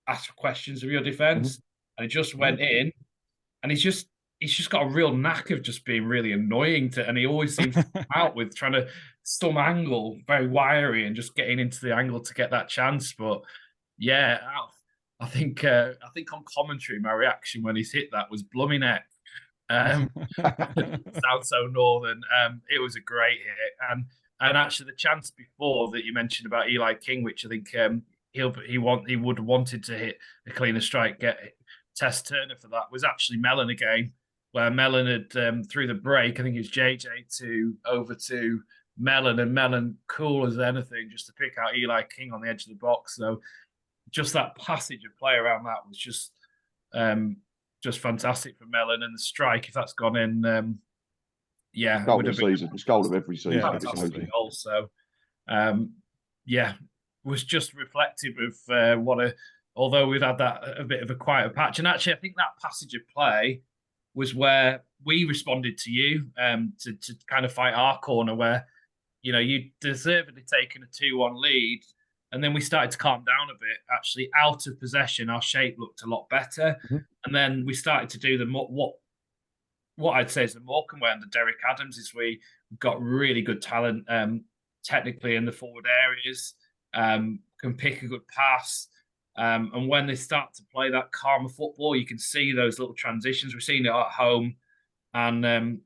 asked questions of your defense, and it just went in, and he's just got a real knack of just being really annoying and he always seems to come out with trying to some angle, very wiry, and just getting into the angle to get that chance. But yeah, I think on commentary, my reaction when he's hit that was blooming heck. Sounds so northern. It was a great hit, and actually the chance before that you mentioned about Eli King, which I think he would have wanted to hit a cleaner strike, test Turner for that, was actually Mellon again, where Mellon had through the break, I think it's JJ over to Mellon, and Mellon cool as anything just to pick out Eli King on the edge of the box. So just that passage of play around that was just fantastic for Mellon, and the strike, if that's gone in, yeah, goal of the season. It's goal of every season. Fantastic goal. So, yeah, was just reflective of although we've had that a bit of a quieter patch, and actually I think that passage of play was where we responded to you to kind of fight our corner, where you deservedly taken a 2-1 lead. And then we started to calm down a bit. Actually, out of possession, our shape looked a lot better. And then we started to do what I'd say is the Morecambe way under Derek Adams, is we've got really good talent technically in the forward areas, can pick a good pass. And when they start to play that calmer football, you can see those little transitions. We've seen it at home. And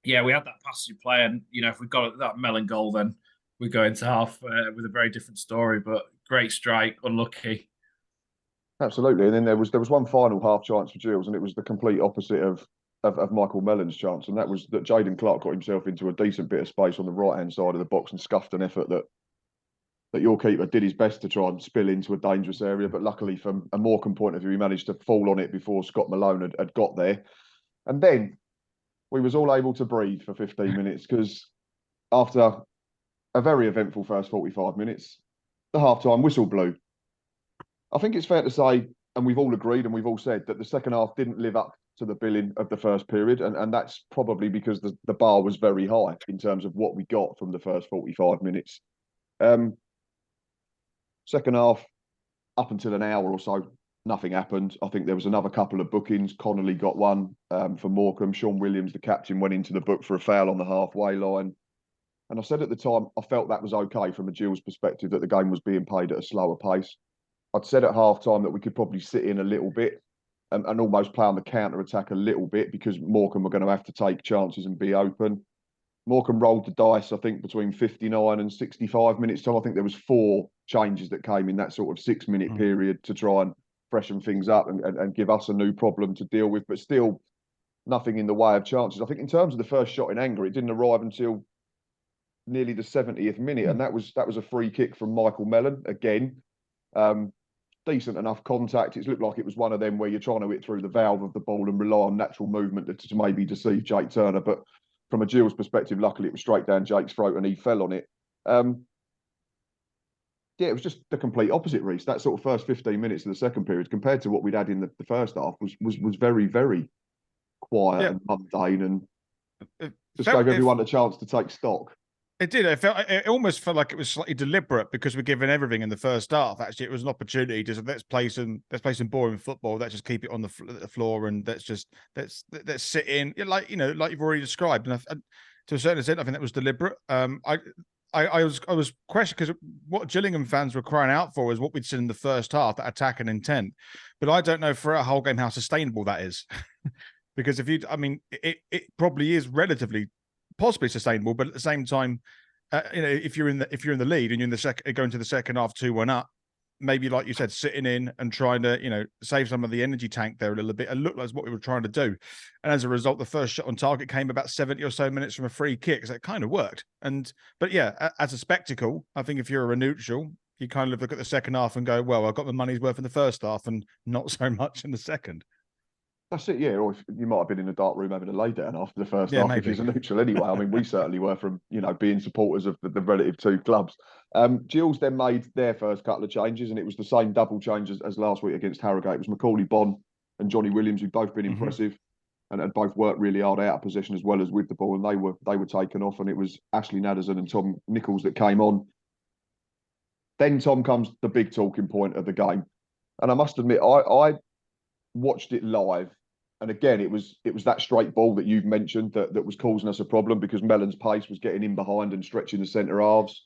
yeah, we had that passage play. And, if we got that Mellon goal, then we go into half with a very different story, but great strike, unlucky. Absolutely. And then there was one final half chance for Gills, and it was the complete opposite of Michael Mellon's chance, and that was that Jaden Clark got himself into a decent bit of space on the right-hand side of the box and scuffed an effort that your keeper did his best to try and spill into a dangerous area, but luckily from a Morecambe point of view, he managed to fall on it before Scott Malone had got there. And then we was all able to breathe for 15 minutes, because after a very eventful first 45 minutes, the half-time whistle blew. I think it's fair to say, and we've all agreed and we've all said, that the second half didn't live up to the billing of the first period, and that's probably because the bar was very high in terms of what we got from the first 45 minutes. Second half, up until an hour or so, nothing happened. I think there was another couple of bookings. Connolly got one for Morecambe. Sean Williams, the captain, went into the book for a foul on the halfway line. And I said at the time, I felt that was okay from a Gills perspective, that the game was being played at a slower pace. I'd said at half-time that we could probably sit in a little bit and almost play on the counter-attack a little bit, because Morecambe were going to have to take chances and be open. Morecambe rolled the dice, I think, between 59 and 65 minutes time. I think there was 4 changes that came in that sort of 6-minute period to try and freshen things up and give us a new problem to deal with, but still nothing in the way of chances. I think in terms of the first shot in anger, it didn't arrive until nearly the 70th minute, and that was a free kick from Michael Mellon again. Decent enough contact. It looked like it was one of them where you're trying to hit through the valve of the ball and rely on natural movement to maybe deceive Jake Turner, but from a Gills perspective, luckily it was straight down Jake's throat and he fell on it. Yeah, it was just the complete opposite, Reece. That sort of first 15 minutes of the second period compared to what we'd had in the first half was very, very quiet and mundane, and just gave everyone a chance to take stock. It did. It almost felt like it was slightly deliberate, because we're given everything in the first half. Actually, it was an opportunity to let's play some boring football. Let's just keep it on the floor, and let's sit in, like you've already described. And to a certain extent, I think that was deliberate. I was questioning, because what Gillingham fans were crying out for is what we'd seen in the first half, that attack and intent. But I don't know for a whole game how sustainable that is, because it probably is relatively possibly sustainable, but at the same time, if you're in the lead and you're in the going to the second half 2-1 up, maybe, like you said, sitting in and trying to, you know, save some of the energy tank there a little bit, and look like what we were trying to do. And as a result, the first shot on target came about 70 or so minutes from a free kick, so it kind of worked. But yeah, as a spectacle, I think if you're a neutral, you kind of look at the second half and go, well, I got my money's worth in the first half and not so much in the second. That's it, yeah. Or if you might have been in a dark room having a lay down after the first Yeah, half maybe. if you're a neutral anyway. I mean, we certainly were from, you know, being supporters of the relative two clubs. Gills then made their first couple of changes, and it was the same double change as last week against Harrogate. It was Macaulay Bonne and Johnny Williams, who'd both been impressive and had both worked really hard out of possession as well as with the ball, and they were taken off, and it was Ashley Naderson and Tom Nichols that came on. Then, Tom, comes the big talking point of the game. And I must admit, I watched it live. And again, it was that straight ball that you've mentioned that was causing us a problem because Mellon's pace was getting in behind and stretching the centre halves.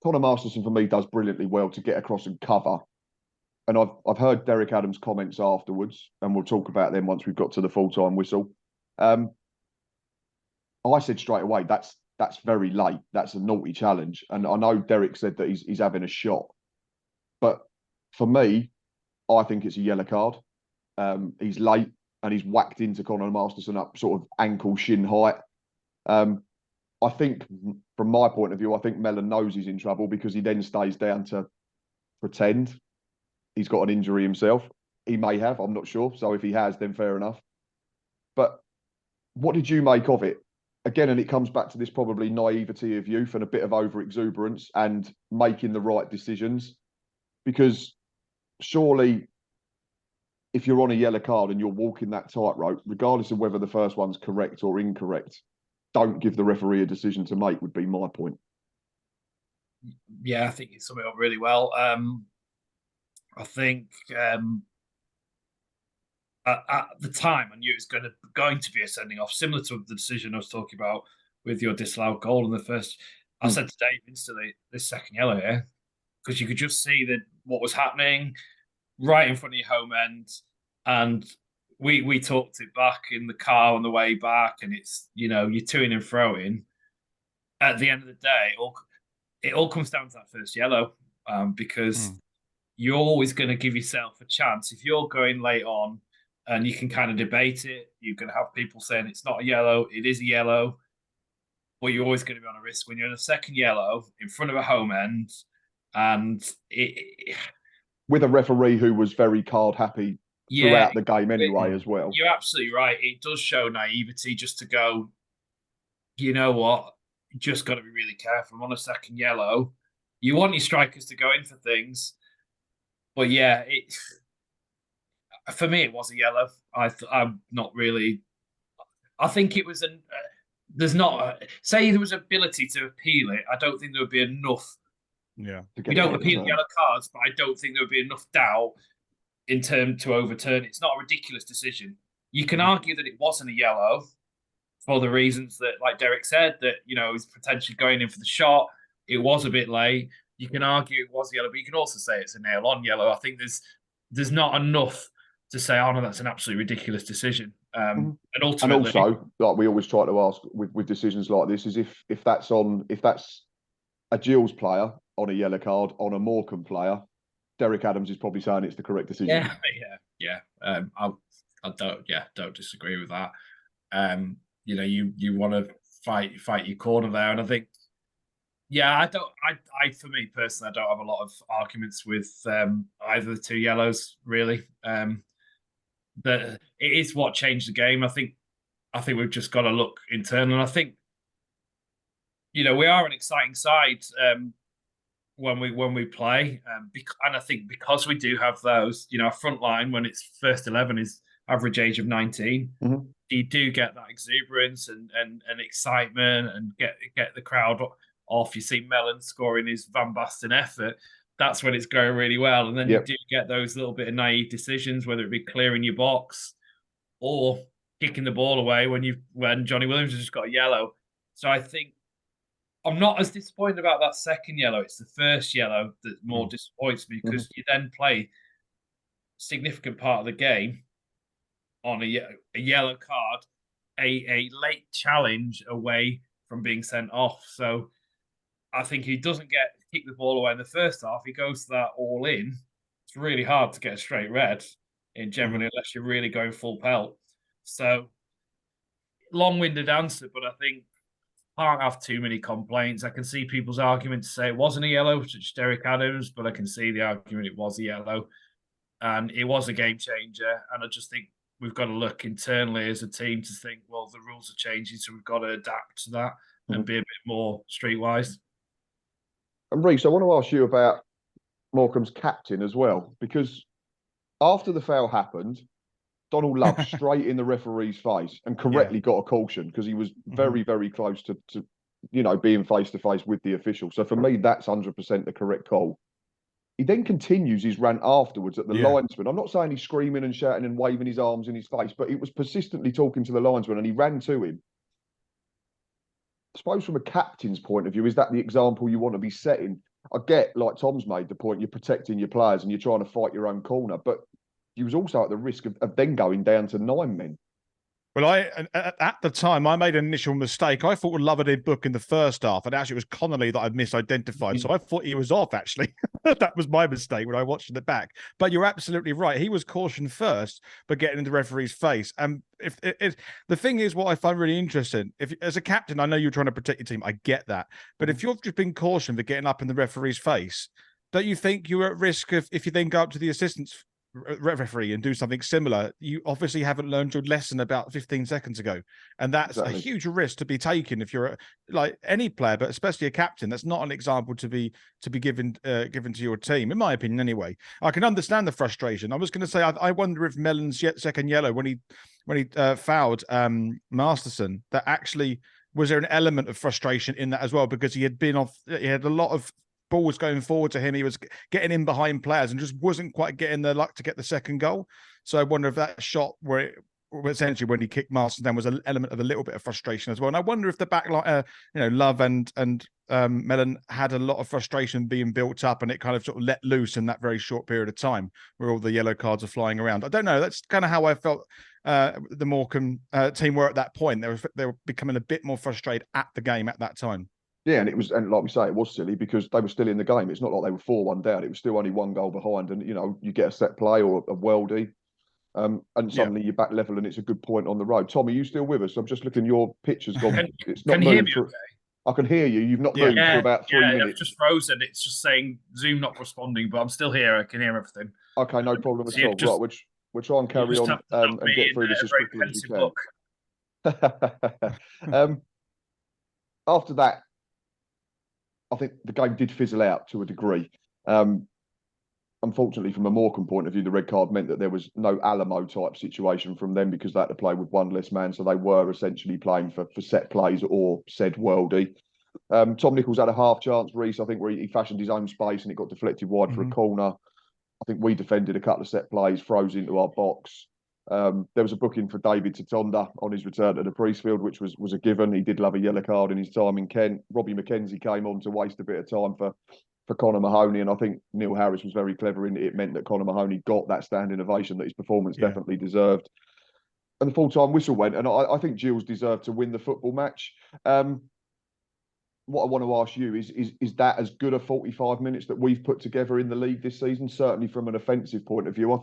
Connor Masterson, for me, does brilliantly well to get across and cover. And I've heard Derek Adams' comments afterwards, and we'll talk about them once we've got to the full-time whistle. I said straight away, that's very late. That's a naughty challenge. And I know Derek said that he's having a shot. But for me, I think it's a yellow card. He's late and he's whacked into Connor Masterson up sort of ankle shin height. I think from my point of view, I think Mellon knows he's in trouble because he then stays down to pretend he's got an injury himself. He may have, I'm not sure. So if he has, then fair enough. But what did you make of it? Again, and it comes back to this probably naivety of youth and a bit of over exuberance and making the right decisions. Because surely if you're on a yellow card and you're walking that tightrope, regardless of whether the first one's correct or incorrect, don't give the referee a decision to make would be my point. Yeah, I think you sum it up really well. I think at the time I knew it was going to be a sending off, similar to the decision I was talking about with your disallowed goal in the first. I said to Dave instantly, this second yellow here, because you could just see that what was happening right in front of your home end, and we talked it back in the car on the way back, and it's, you know, you're to-ing and fro-ing. At the end of the day, it all comes down to that first yellow, because you're always going to give yourself a chance. If you're going late on and you can kind of debate it, you can have people saying it's not a yellow, it is a yellow, but you're always going to be on a risk when you're in a second yellow in front of a home end, and with a referee who was very card happy throughout the game anyway as well. You're absolutely right. It does show naivety just to go, you know what, you just got to be really careful. I'm on a second yellow. You want your strikers to go in for things. But yeah, for me, it was a yellow. I'm not really. I think it was there's not. Say there was ability to appeal it. I don't think there would be enough. Yeah. We don't appeal yellow cards, but I don't think there would be enough doubt in terms to overturn it. It's not a ridiculous decision. You can argue that it wasn't a yellow for the reasons that, like Derek said, that, you know, he's potentially going in for the shot. It was a bit late. You can argue it was yellow, but you can also say it's a nail-on yellow. I think there's not enough to say, oh no, that's an absolutely ridiculous decision. And ultimately, and also, like we always try to ask with decisions like this, is if that's a Gills player on a yellow card on a Morecambe player, Derek Adams is probably saying it's the correct decision. Yeah. I don't disagree with that. You know, you want to fight your corner there, and I think, yeah, I for me personally, I don't have a lot of arguments with either the two yellows really. But it is what changed the game. I think we've just got to look internal, and I think, you know, we are an exciting side when we play, and I think because we do have those, you know, our front line when it's first 11 is average age of 19. You do get that exuberance and excitement and get the crowd off. You see Mellon scoring his Van Basten effort. That's when it's going really well. And then you do get those little bit of naive decisions, whether it be clearing your box or kicking the ball away when Johnny Williams has just got a yellow. So I think I'm not as disappointed about that second yellow. It's the first yellow that more disappoints me, because you then play a significant part of the game on a yellow card, a late challenge away from being sent off. So I think he doesn't get kick the ball away in the first half. He goes to that all in. It's really hard to get a straight red in generally, unless you're really going full pelt. So long-winded answer, but I think can't have too many complaints. I can see people's argument to say it wasn't a yellow, such as Derek Adams, but I can see the argument it was a yellow. And it was a game changer. And I just think we've got to look internally as a team to think, well, the rules are changing, so we've got to adapt to that and be a bit more streetwise. And Reece, I want to ask you about Morecambe's captain as well, because after the foul happened, Donald Love straight in the referee's face and correctly got a caution because he was very, very close to being face to face with the official. So for me, that's 100% the correct call. He then continues his rant afterwards at the linesman. I'm not saying he's screaming and shouting and waving his arms in his face, but he was persistently talking to the linesman and he ran to him. I suppose from a captain's point of view, is that the example you want to be setting? I get, like Tom's made the point, you're protecting your players and you're trying to fight your own corner, but he was also at the risk of then going down to 9 men. Well, at the time, I made an initial mistake. I thought Love did book in the first half, and actually it was Connolly that I'd misidentified. So I thought he was off, actually. That was my mistake when I watched it back. But you're absolutely right. He was cautioned first, but getting in the referee's face. And the thing is, what I find really interesting, if as a captain, I know you're trying to protect your team. I get that. But if you've just been cautioned for getting up in the referee's face, don't you think you're at risk of, if you then go up to the assistant's referee and do something similar, you obviously haven't learned your lesson about 15 seconds ago, and that's a huge risk to be taken if you're like any player, but especially a captain. That's not an example to be given to your team, in my opinion. Anyway, I can understand the frustration. I was going to say, I wonder if Mellon's second yellow when he fouled Masterson, that actually was there an element of frustration in that as well, because he had a lot of balls going forward to him. He was getting in behind players and just wasn't quite getting the luck to get the second goal. So I wonder if that shot where essentially when he kicked Marston down was an element of a little bit of frustration as well. And I wonder if the back line, Love and Mellon had a lot of frustration being built up, and it kind of sort of let loose in that very short period of time where all the yellow cards are flying around. I don't know. That's kind of how I felt the Morecambe team were at that point. They were becoming a bit more frustrated at the game at that time. Yeah, and like we say, it was silly because they were still in the game. It's not like they were 4-1 down. It was still only 1 goal behind, and you get a set play or a worldie, and suddenly you're back level, and it's a good point on the road. Tom, are you still with us? I'm just looking. Your picture's gone. It's not moved. Okay? I can hear you. You've not moved for about 3 minutes. It's just frozen. It's just saying Zoom not responding, but I'm still here. I can hear everything. Okay, no problem at all. Right, we'll try and carry on and get through this as quickly as we can. After that, I think the game did fizzle out to a degree. Unfortunately, from a Morecambe point of view, the red card meant that there was no Alamo type situation from them because they had to play with 1 less man. So they were essentially playing for set plays or said worldie. Tom Nichols had a half chance, Reece, I think, where he fashioned his own space and it got deflected wide for a corner. I think we defended a couple of set plays, froze into our box. There was a booking for David Tatonda on his return to the Priestfield, which was a given. He did love a yellow card in his time in Kent. Robbie McKenzie came on to waste a bit of time for Conor Mahoney, and I think Neil Harris was very clever in it. It meant that Conor Mahoney got that standing ovation that his performance definitely deserved. And the full-time whistle went, and I think Gills deserved to win the football match. What I want to ask you is that as good a 45 minutes that we've put together in the league this season? Certainly from an offensive point of view, I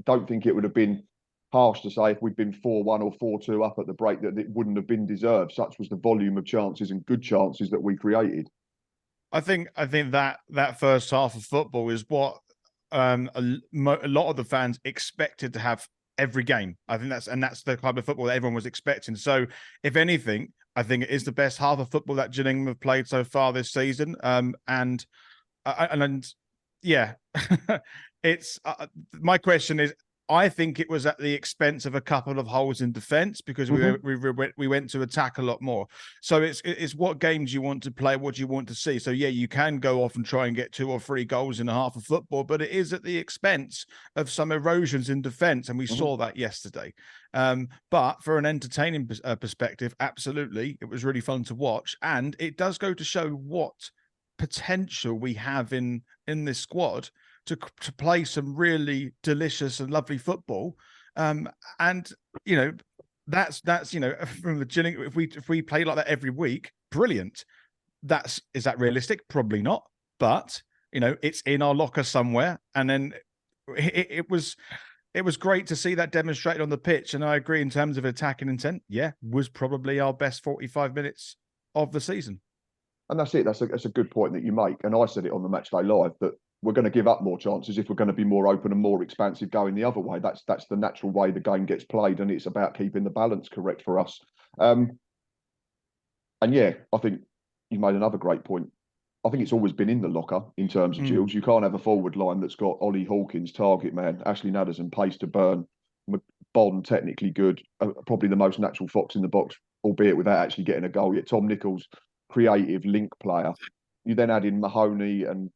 don't think it would have been harsh to say if we'd been 4-1 or 4-2 up at the break that it wouldn't have been deserved. Such was the volume of chances and good chances that we created. I think that first half of football is what a lot of the fans expected to have every game. I think that's the type of football that everyone was expecting. So if anything, I think it is the best half of football that Gillingham have played so far this season. And yeah, it's my question is, I think it was at the expense of a couple of holes in defence because we went to attack a lot more. So it's what games you want to play, what you want to see. So yeah, you can go off and try and get 2 or 3 goals in a half of football, but it is at the expense of some erosions in defence, and we saw that yesterday. But for an entertaining perspective, absolutely, it was really fun to watch, and it does go to show what potential we have in this squad to play some really delicious and lovely football. And that's from the Gillingham, if we play like that every week, brilliant. Is that realistic? Probably not. but you know, it's in our locker somewhere. And then it was great to see that demonstrated on the pitch. And I agree in terms of attacking intent. Yeah, was probably our best 45 minutes of the season. And that's it. That's a good point that you make. And I said it on the Matchday Live that we're going to give up more chances if we're going to be more open and more expansive going the other way. That's the natural way the game gets played, and it's about keeping the balance correct for us. And yeah, I think you made another great point. I think it's always been in the locker in terms of Gills. You can't have a forward line that's got Ollie Hawkins, target man, Ashley Nadders, pace to burn, Bond technically good, probably the most natural fox in the box, albeit without actually getting a goal yet. Tom Nichols, creative link player. You then add in Mahoney and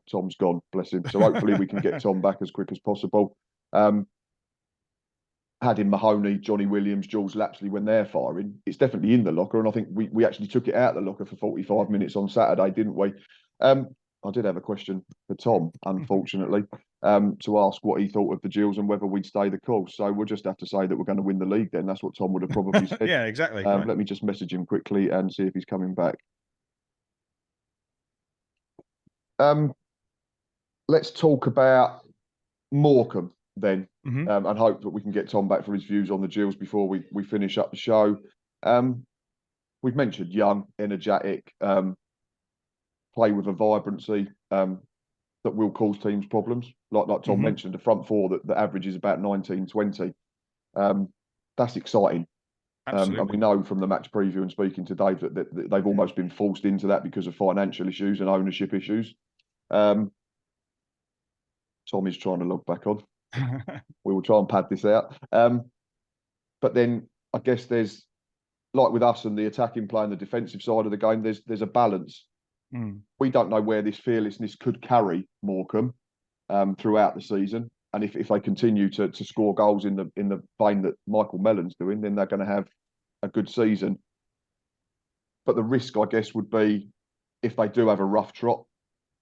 Tom's gone, bless him. So hopefully we can get Tom back as quick as possible. Had in Mahoney, Johnny Williams, Jules Lapsley when they're firing. It's definitely in the locker, and I think we actually took it out of the locker for 45 minutes on Saturday, didn't we? I did have a question for Tom, unfortunately, to ask what he thought of the Gills and whether we'd stay the course. So we'll just have to say that we're going to win the league then. That's what Tom would have probably said. Yeah, exactly. Right. Let me just message him quickly and see if he's coming back. Let's talk about Morecambe then, and hope that we can get Tom back for his views on the Gills before we finish up the show. We've mentioned young, energetic, play with a vibrancy that will cause teams problems. Like Tom mentioned, the front four that averages about 19, 20. That's exciting. And we know from the match preview and speaking to Dave that they've almost been forced into that because of financial issues and ownership issues. Tom is trying to log back on. We will try and pad this out. But then I guess there's, like with us and the attacking play and the defensive side of the game, there's a balance. We don't know where this fearlessness could carry Morecambe throughout the season. And if they continue to score goals in the vein that Michael Mellon's doing, then they're going to have a good season. But the risk, I guess, would be if they do have a rough trot.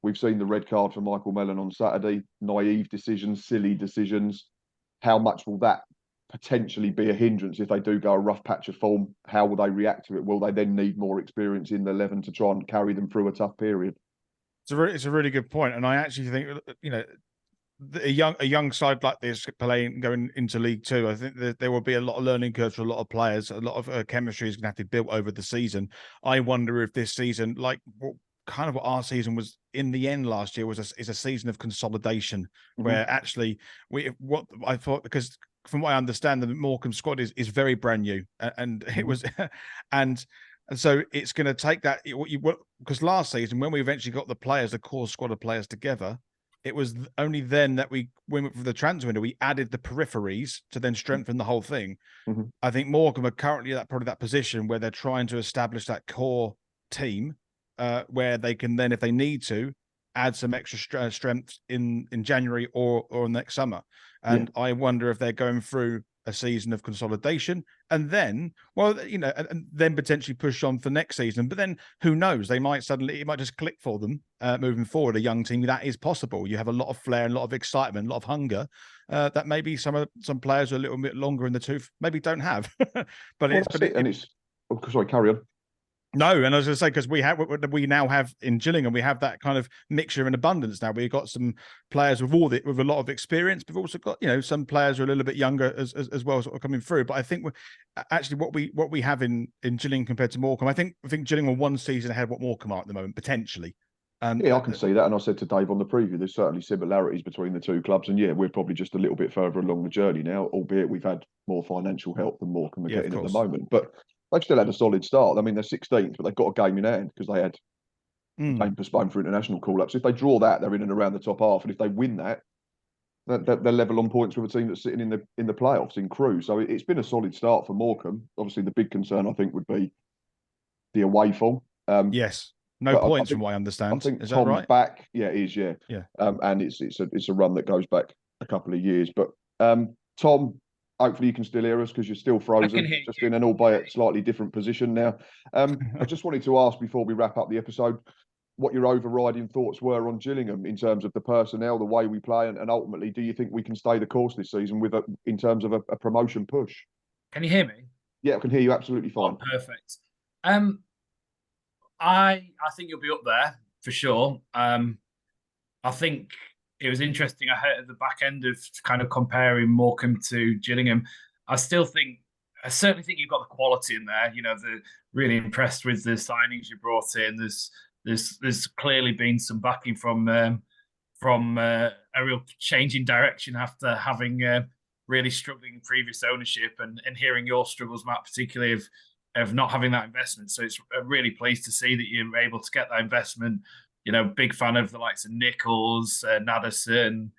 We've seen the red card for Michael Mellon on Saturday, naive decisions, silly decisions. How much will that potentially be a hindrance if they do go a rough patch of form? How will they react to it? Will they then need more experience in the 11 to try and carry them through a tough period? It's a really good point. And I actually think, you know, a young side like this going into League Two, I think there will be a lot of learning curves for a lot of players. A lot of chemistry is going to have to be built over the season. I wonder if this season, like kind of what our season was in the end last year, is a season of consolidation, where actually what I thought, because from what I understand, the Morecambe squad is very brand new, and it was, and so it's going to take that because last season when we eventually got the core squad of players together, it was only then that we went for the transfer window. We added the peripheries to then strengthen the whole thing. I think Morecambe are currently at probably that position where they're trying to establish that core team, where they can then, if they need to, add some extra strength in January or next summer. And I wonder if they're going through a season of consolidation and then, well, you know, and then potentially push on for next season. But then who knows? It might just click for them moving forward. A young team, that is possible. You have a lot of flair and a lot of excitement, a lot of hunger that maybe some players are a little bit longer in the tooth maybe don't have. Sorry, carry on. No, and as I say, because we now have in Gillingham, we have that kind of mixture and abundance now. We've got some players with a lot of experience, but we've also got, you know, some players who are a little bit younger as well, sort of coming through. But I think actually what we have in Gillingham compared to Morecambe, I think Gillingham are one season ahead of what Morecambe are at the moment, potentially. Yeah, I can see that. And I said to Dave on the preview, there's certainly similarities between the two clubs. And yeah, we're probably just a little bit further along the journey now, albeit we've had more financial help than Morecambe are getting at the moment. But they've still had a solid start. I mean, they're 16th, but they've got a game in hand because they had a game postponed for international call-ups. If they draw that, they're in and around the top half. And if they win that, they're level on points with a team that's sitting in the playoffs in Crewe. So it's been a solid start for Morecambe. Obviously, the big concern, I think, would be the away form. Yes. No points from what I understand. I think is Tom's that right? back. Yeah, it is, yeah. And it's a run that goes back a couple of years. But Tom, hopefully you can still hear us because you're still frozen, just in an albeit slightly different position now. I just wanted to ask before we wrap up the episode what your overriding thoughts were on Gillingham in terms of the personnel, the way we play, and ultimately, do you think we can stay the course this season in terms of a promotion push? Can you hear me? Yeah, I can hear you absolutely fine. Oh, perfect. I think you'll be up there. for sure. I think it was interesting. I heard at the back end of kind of comparing Morecambe to Gillingham. I certainly think you've got the quality in there. You know, really impressed with the signings you brought in. There's clearly been some backing from a real change in direction after having really struggling in previous ownership, and hearing your struggles, Matt, particularly of not having that investment. So it's really pleased to see that you're able to get that investment. You know, big fan of the likes of Nichols, Naderson.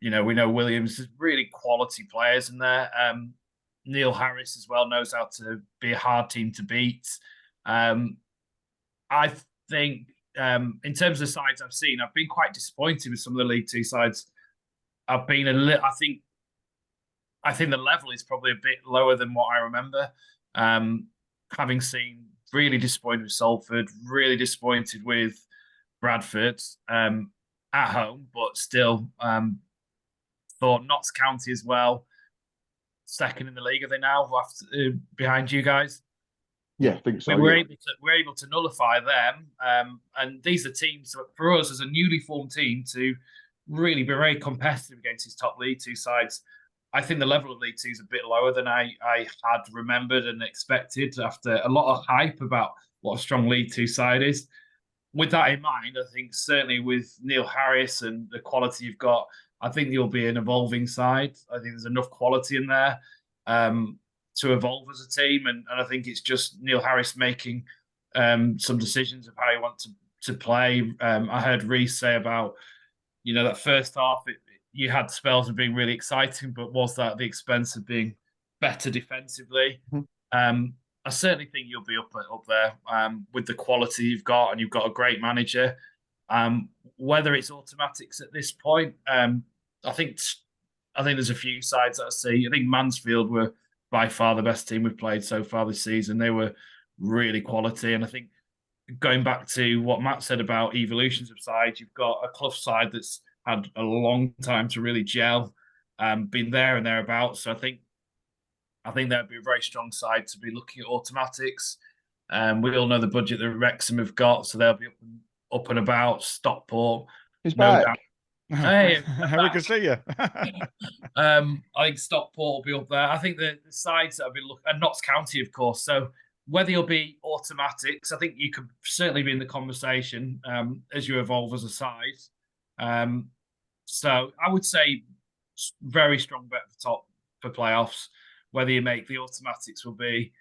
You know, we know Williams. There's really quality players in there. Neil Harris as well knows how to be a hard team to beat. I think in terms of the sides I've seen, I've been quite disappointed with some of the League Two sides. I've been I think the level is probably a bit lower than what I remember. Having seen really disappointed with Salford, really disappointed with Bradford at home, but still thought Notts County as well. Second in the league, are they now after, behind you guys? Yeah, I think so. We're able to nullify them, and these are teams for us as a newly formed team to really be very competitive against these top League Two sides. I think the level of League Two is a bit lower than I had remembered and expected after a lot of hype about what a strong League Two side is. With that in mind, I think certainly with Neil Harris and the quality you've got, I think you'll be an evolving side. I think there's enough quality in there to evolve as a team, and I think it's just Neil Harris making some decisions of how he wants to play. I heard Reece say about, you know, that first half, you had spells of being really exciting, but was that at the expense of being better defensively? I certainly think you'll be up there with the quality you've got, and you've got a great manager. Whether it's automatics at this point, I think there's a few sides that I see. I think Mansfield were by far the best team we've played so far this season. They were really quality, and I think going back to what Matt said about evolutions of sides, you've got a Clough side that's had a long time to really gel, been there and thereabouts. So I think that'd be a very strong side to be looking at automatics. We all know the budget that Wrexham have got, so they'll be up and about. Stockport, He's no back. doubt. Hey, we can see you. I think Stockport will be up there. I think the sides that have been looking, and Notts County, of course. So whether you'll be automatics, I think you could certainly be in the conversation as you evolve as a side. So I would say very strong bet for top for playoffs. Whether you make the automatics will be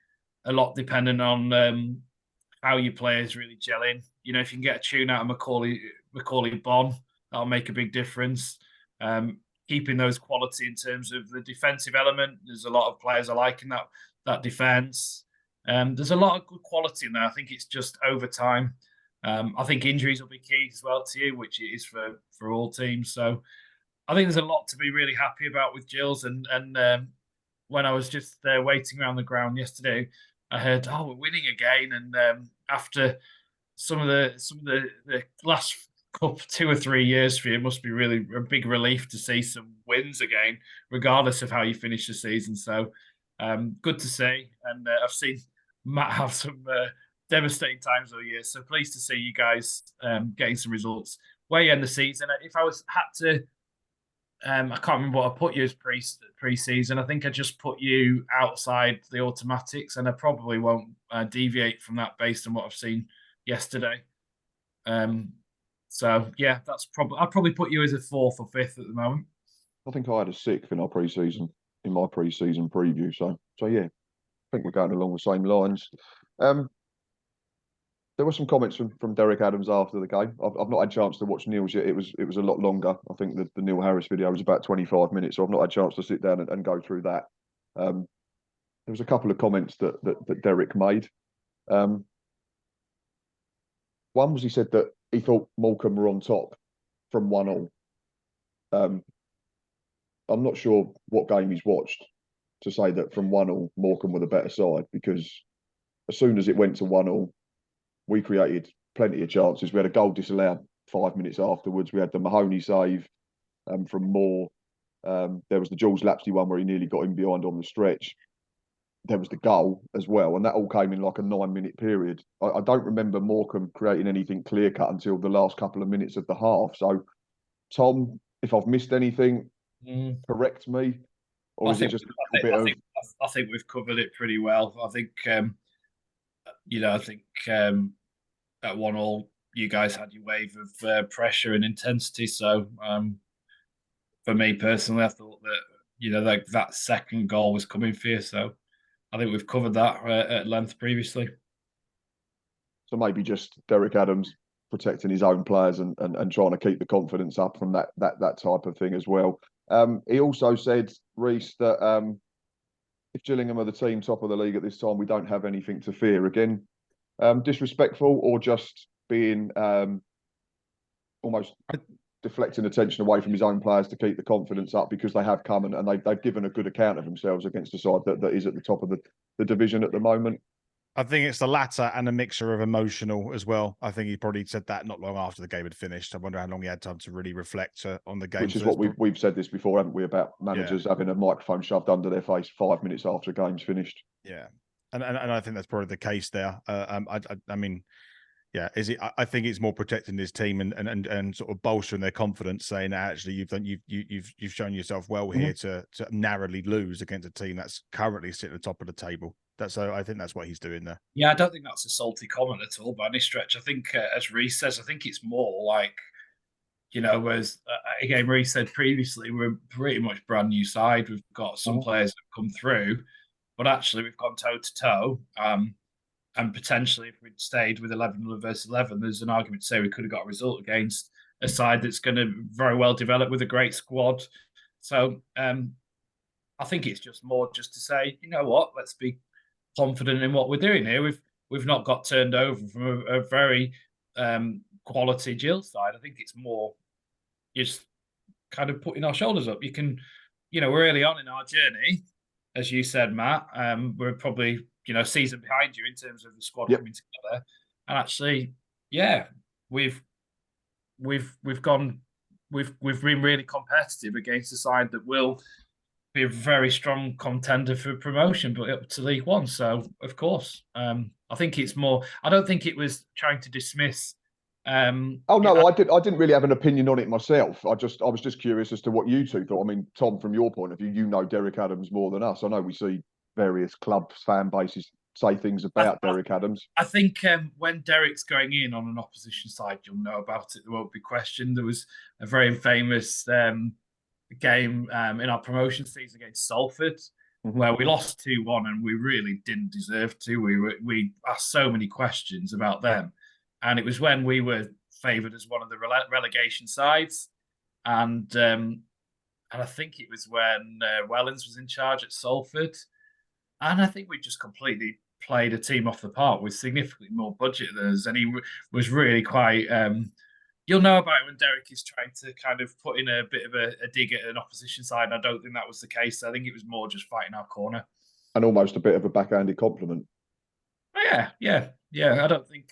a lot dependent on how your players really gel in. You know, if you can get a tune out of Macaulay Bonne, that'll make a big difference. Keeping those quality in terms of the defensive element. There's a lot of players I like in that defense. There's a lot of good quality in there. I think it's just over time. I think injuries will be key as well to you, which it is for all teams. So I think there's a lot to be really happy about with Gills. And when I was just waiting around the ground yesterday, I heard, "Oh, we're winning again." And after some of the last couple 2 or 3 years for you, it must be really a big relief to see some wins again, regardless of how you finish the season. So good to see. And I've seen Matt have some devastating times all year. So pleased to see you guys getting some results. Where you end the season, if I had to, I can't remember what I put you as pre-season. I think I just put you outside the automatics, and I probably won't deviate from that based on what I've seen yesterday. So yeah, I'd probably put you as a 4th or 5th at the moment. I think I had a 6th in my pre-season preview. So yeah, I think we're going along the same lines. There were some comments from Derek Adams after the game. I've not had a chance to watch Neil's yet. It was a lot longer. I think the Neil Harris video was about 25 minutes, so I've not had a chance to sit down and go through that. There was a couple of comments that Derek made. One was he said that he thought Morecambe were on top from 1-1. I'm not sure what game he's watched to say that from 1-1 Morecambe were the better side, because as soon as it went to 1-1, we created plenty of chances. We had a goal disallowed 5 minutes afterwards. We had the Mahoney save from Moore. There was the Jules Lapsley one where he nearly got him behind on the stretch. there was the goal as well, and that all came in like a 9-minute period. I don't remember Morecambe creating anything clear cut until the last couple of minutes of the half. So, Tom, if I've missed anything, correct me, or is it just a little bit of? I think we've covered it pretty well. I think at 1-1, you guys had your wave of pressure and intensity. So for me personally, I thought that that second goal was coming for you. So I think we've covered that at length previously. So maybe just Derek Adams protecting his own players and trying to keep the confidence up from that type of thing as well. He also said, Reece, that if Gillingham are the team top of the league at this time, we don't have anything to fear. Again, disrespectful or just being almost deflecting attention away from his own players to keep the confidence up, because they have come and they've given a good account of themselves against a side that is at the top of the division at the moment. I think it's the latter and a mixture of emotional as well. I think he probably said that not long after the game had finished. I wonder how long he had time to really reflect on the game. Which is what we've said this before, haven't we, about managers having a microphone shoved under their face 5 minutes after a game's finished. Yeah, and I think that's probably the case there. I mean, yeah, is it? I think it's more protecting his team and sort of bolstering their confidence, saying that actually you've shown yourself well here to narrowly lose against a team that's currently sitting at the top of the table. I think that's what he's doing there. Yeah, I don't think that's a salty comment at all by any stretch. I think, as Reece says, I think it's more like, whereas again, Reece said previously, we're pretty much brand new side. We've got some players that have come through, but actually we've gone toe to toe. And potentially, if we'd stayed with 11 versus 11, there's an argument to say we could have got a result against a side that's going to very well develop with a great squad. So I think it's just more just to say, you know what, let's be confident in what we're doing here. We've not got turned over from a very quality Gills side. I think it's more just kind of putting our shoulders up. You can, we're early on in our journey, as you said, Matt. We're probably season behind you in terms of the squad coming together. And actually, we've been really competitive against a side that will be a very strong contender for promotion, but up to League One. So, of course, I think it's more. I don't think it was trying to dismiss. I didn't really have an opinion on it myself. I was just curious as to what you two thought. I mean, Tom, from your point of view, Derek Adams more than us. I know we see various clubs, fan bases say things about Derek Adams. I think when Derek's going in on an opposition side, you'll know about it. There won't be question. There was a very famous game in our promotion season against Salford, where we lost 2-1 and we really didn't deserve to. We asked so many questions about them, and it was when we were favoured as one of the relegation sides, and I think it was when Wellens was in charge at Salford, and I think we just completely played a team off the park with significantly more budget than us, and he was really quite. You'll know about it when Derek is trying to kind of put in a bit of a dig at an opposition side. I don't think that was the case. I think it was more just fighting our corner. And almost a bit of a backhanded compliment. Yeah. I don't think,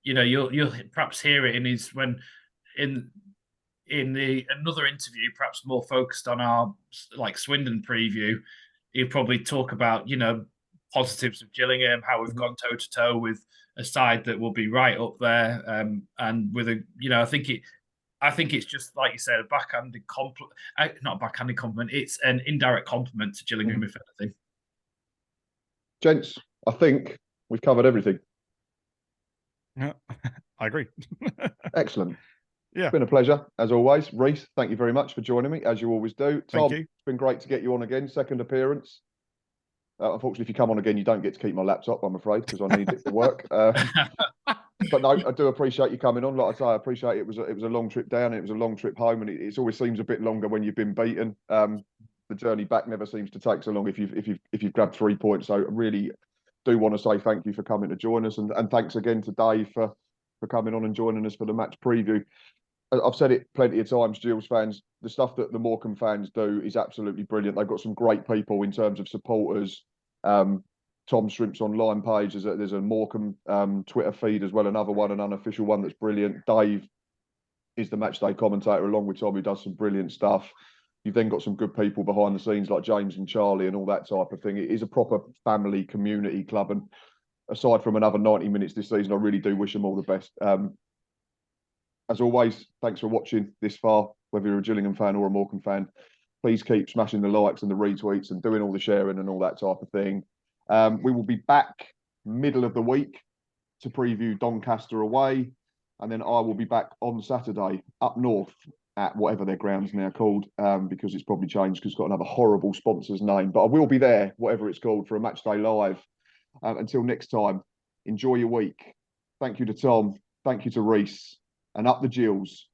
you'll perhaps hear it in another interview, perhaps more focused on our Swindon preview. He'll probably talk about, positives of Gillingham, how we've gone toe to toe with a side that will be right up there, and with I think it's just like you said, a backhanded compliment, not a backhanded compliment. It's an indirect compliment to Gillingham, if anything. Gents, I think we've covered everything. Yeah, I agree. Excellent. Yeah, it's been a pleasure as always. Reece, thank you very much for joining me, as you always do. Tom, it's been great to get you on again. Second appearance. Unfortunately, if you come on again, you don't get to keep my laptop, I'm afraid, because I need it for work. But no, I do appreciate you coming on. Like I say, I appreciate it was a long trip down, and it was a long trip home, and it always seems a bit longer when you've been beaten. The journey back never seems to take so long if you've grabbed 3 points. So I really do want to say thank you for coming to join us, and thanks again to Dave for coming on and joining us for the match preview. I've said it plenty of times, Gills fans, the stuff that the Morecambe fans do is absolutely brilliant. They've got some great people in terms of supporters. Tom Shrimp's online page, there's a Morecambe Twitter feed as well, another one, an unofficial one that's brilliant. Dave is the matchday commentator along with Tom, who does some brilliant stuff. You've then got some good people behind the scenes like James and Charlie and all that type of thing. It is a proper family community club. And aside from another 90 minutes this season, I really do wish them all the best. As always, thanks for watching this far, whether you're a Gillingham fan or a Morecambe fan. Please keep smashing the likes and the retweets and doing all the sharing and all that type of thing. We will be back middle of the week to preview Doncaster away. And then I will be back on Saturday up north at whatever their ground's now called, because it's probably changed because it's got another horrible sponsor's name. But I will be there, whatever it's called, for a match day live. Until next time, enjoy your week. Thank you to Tom. Thank you to Reese. And up the Gills.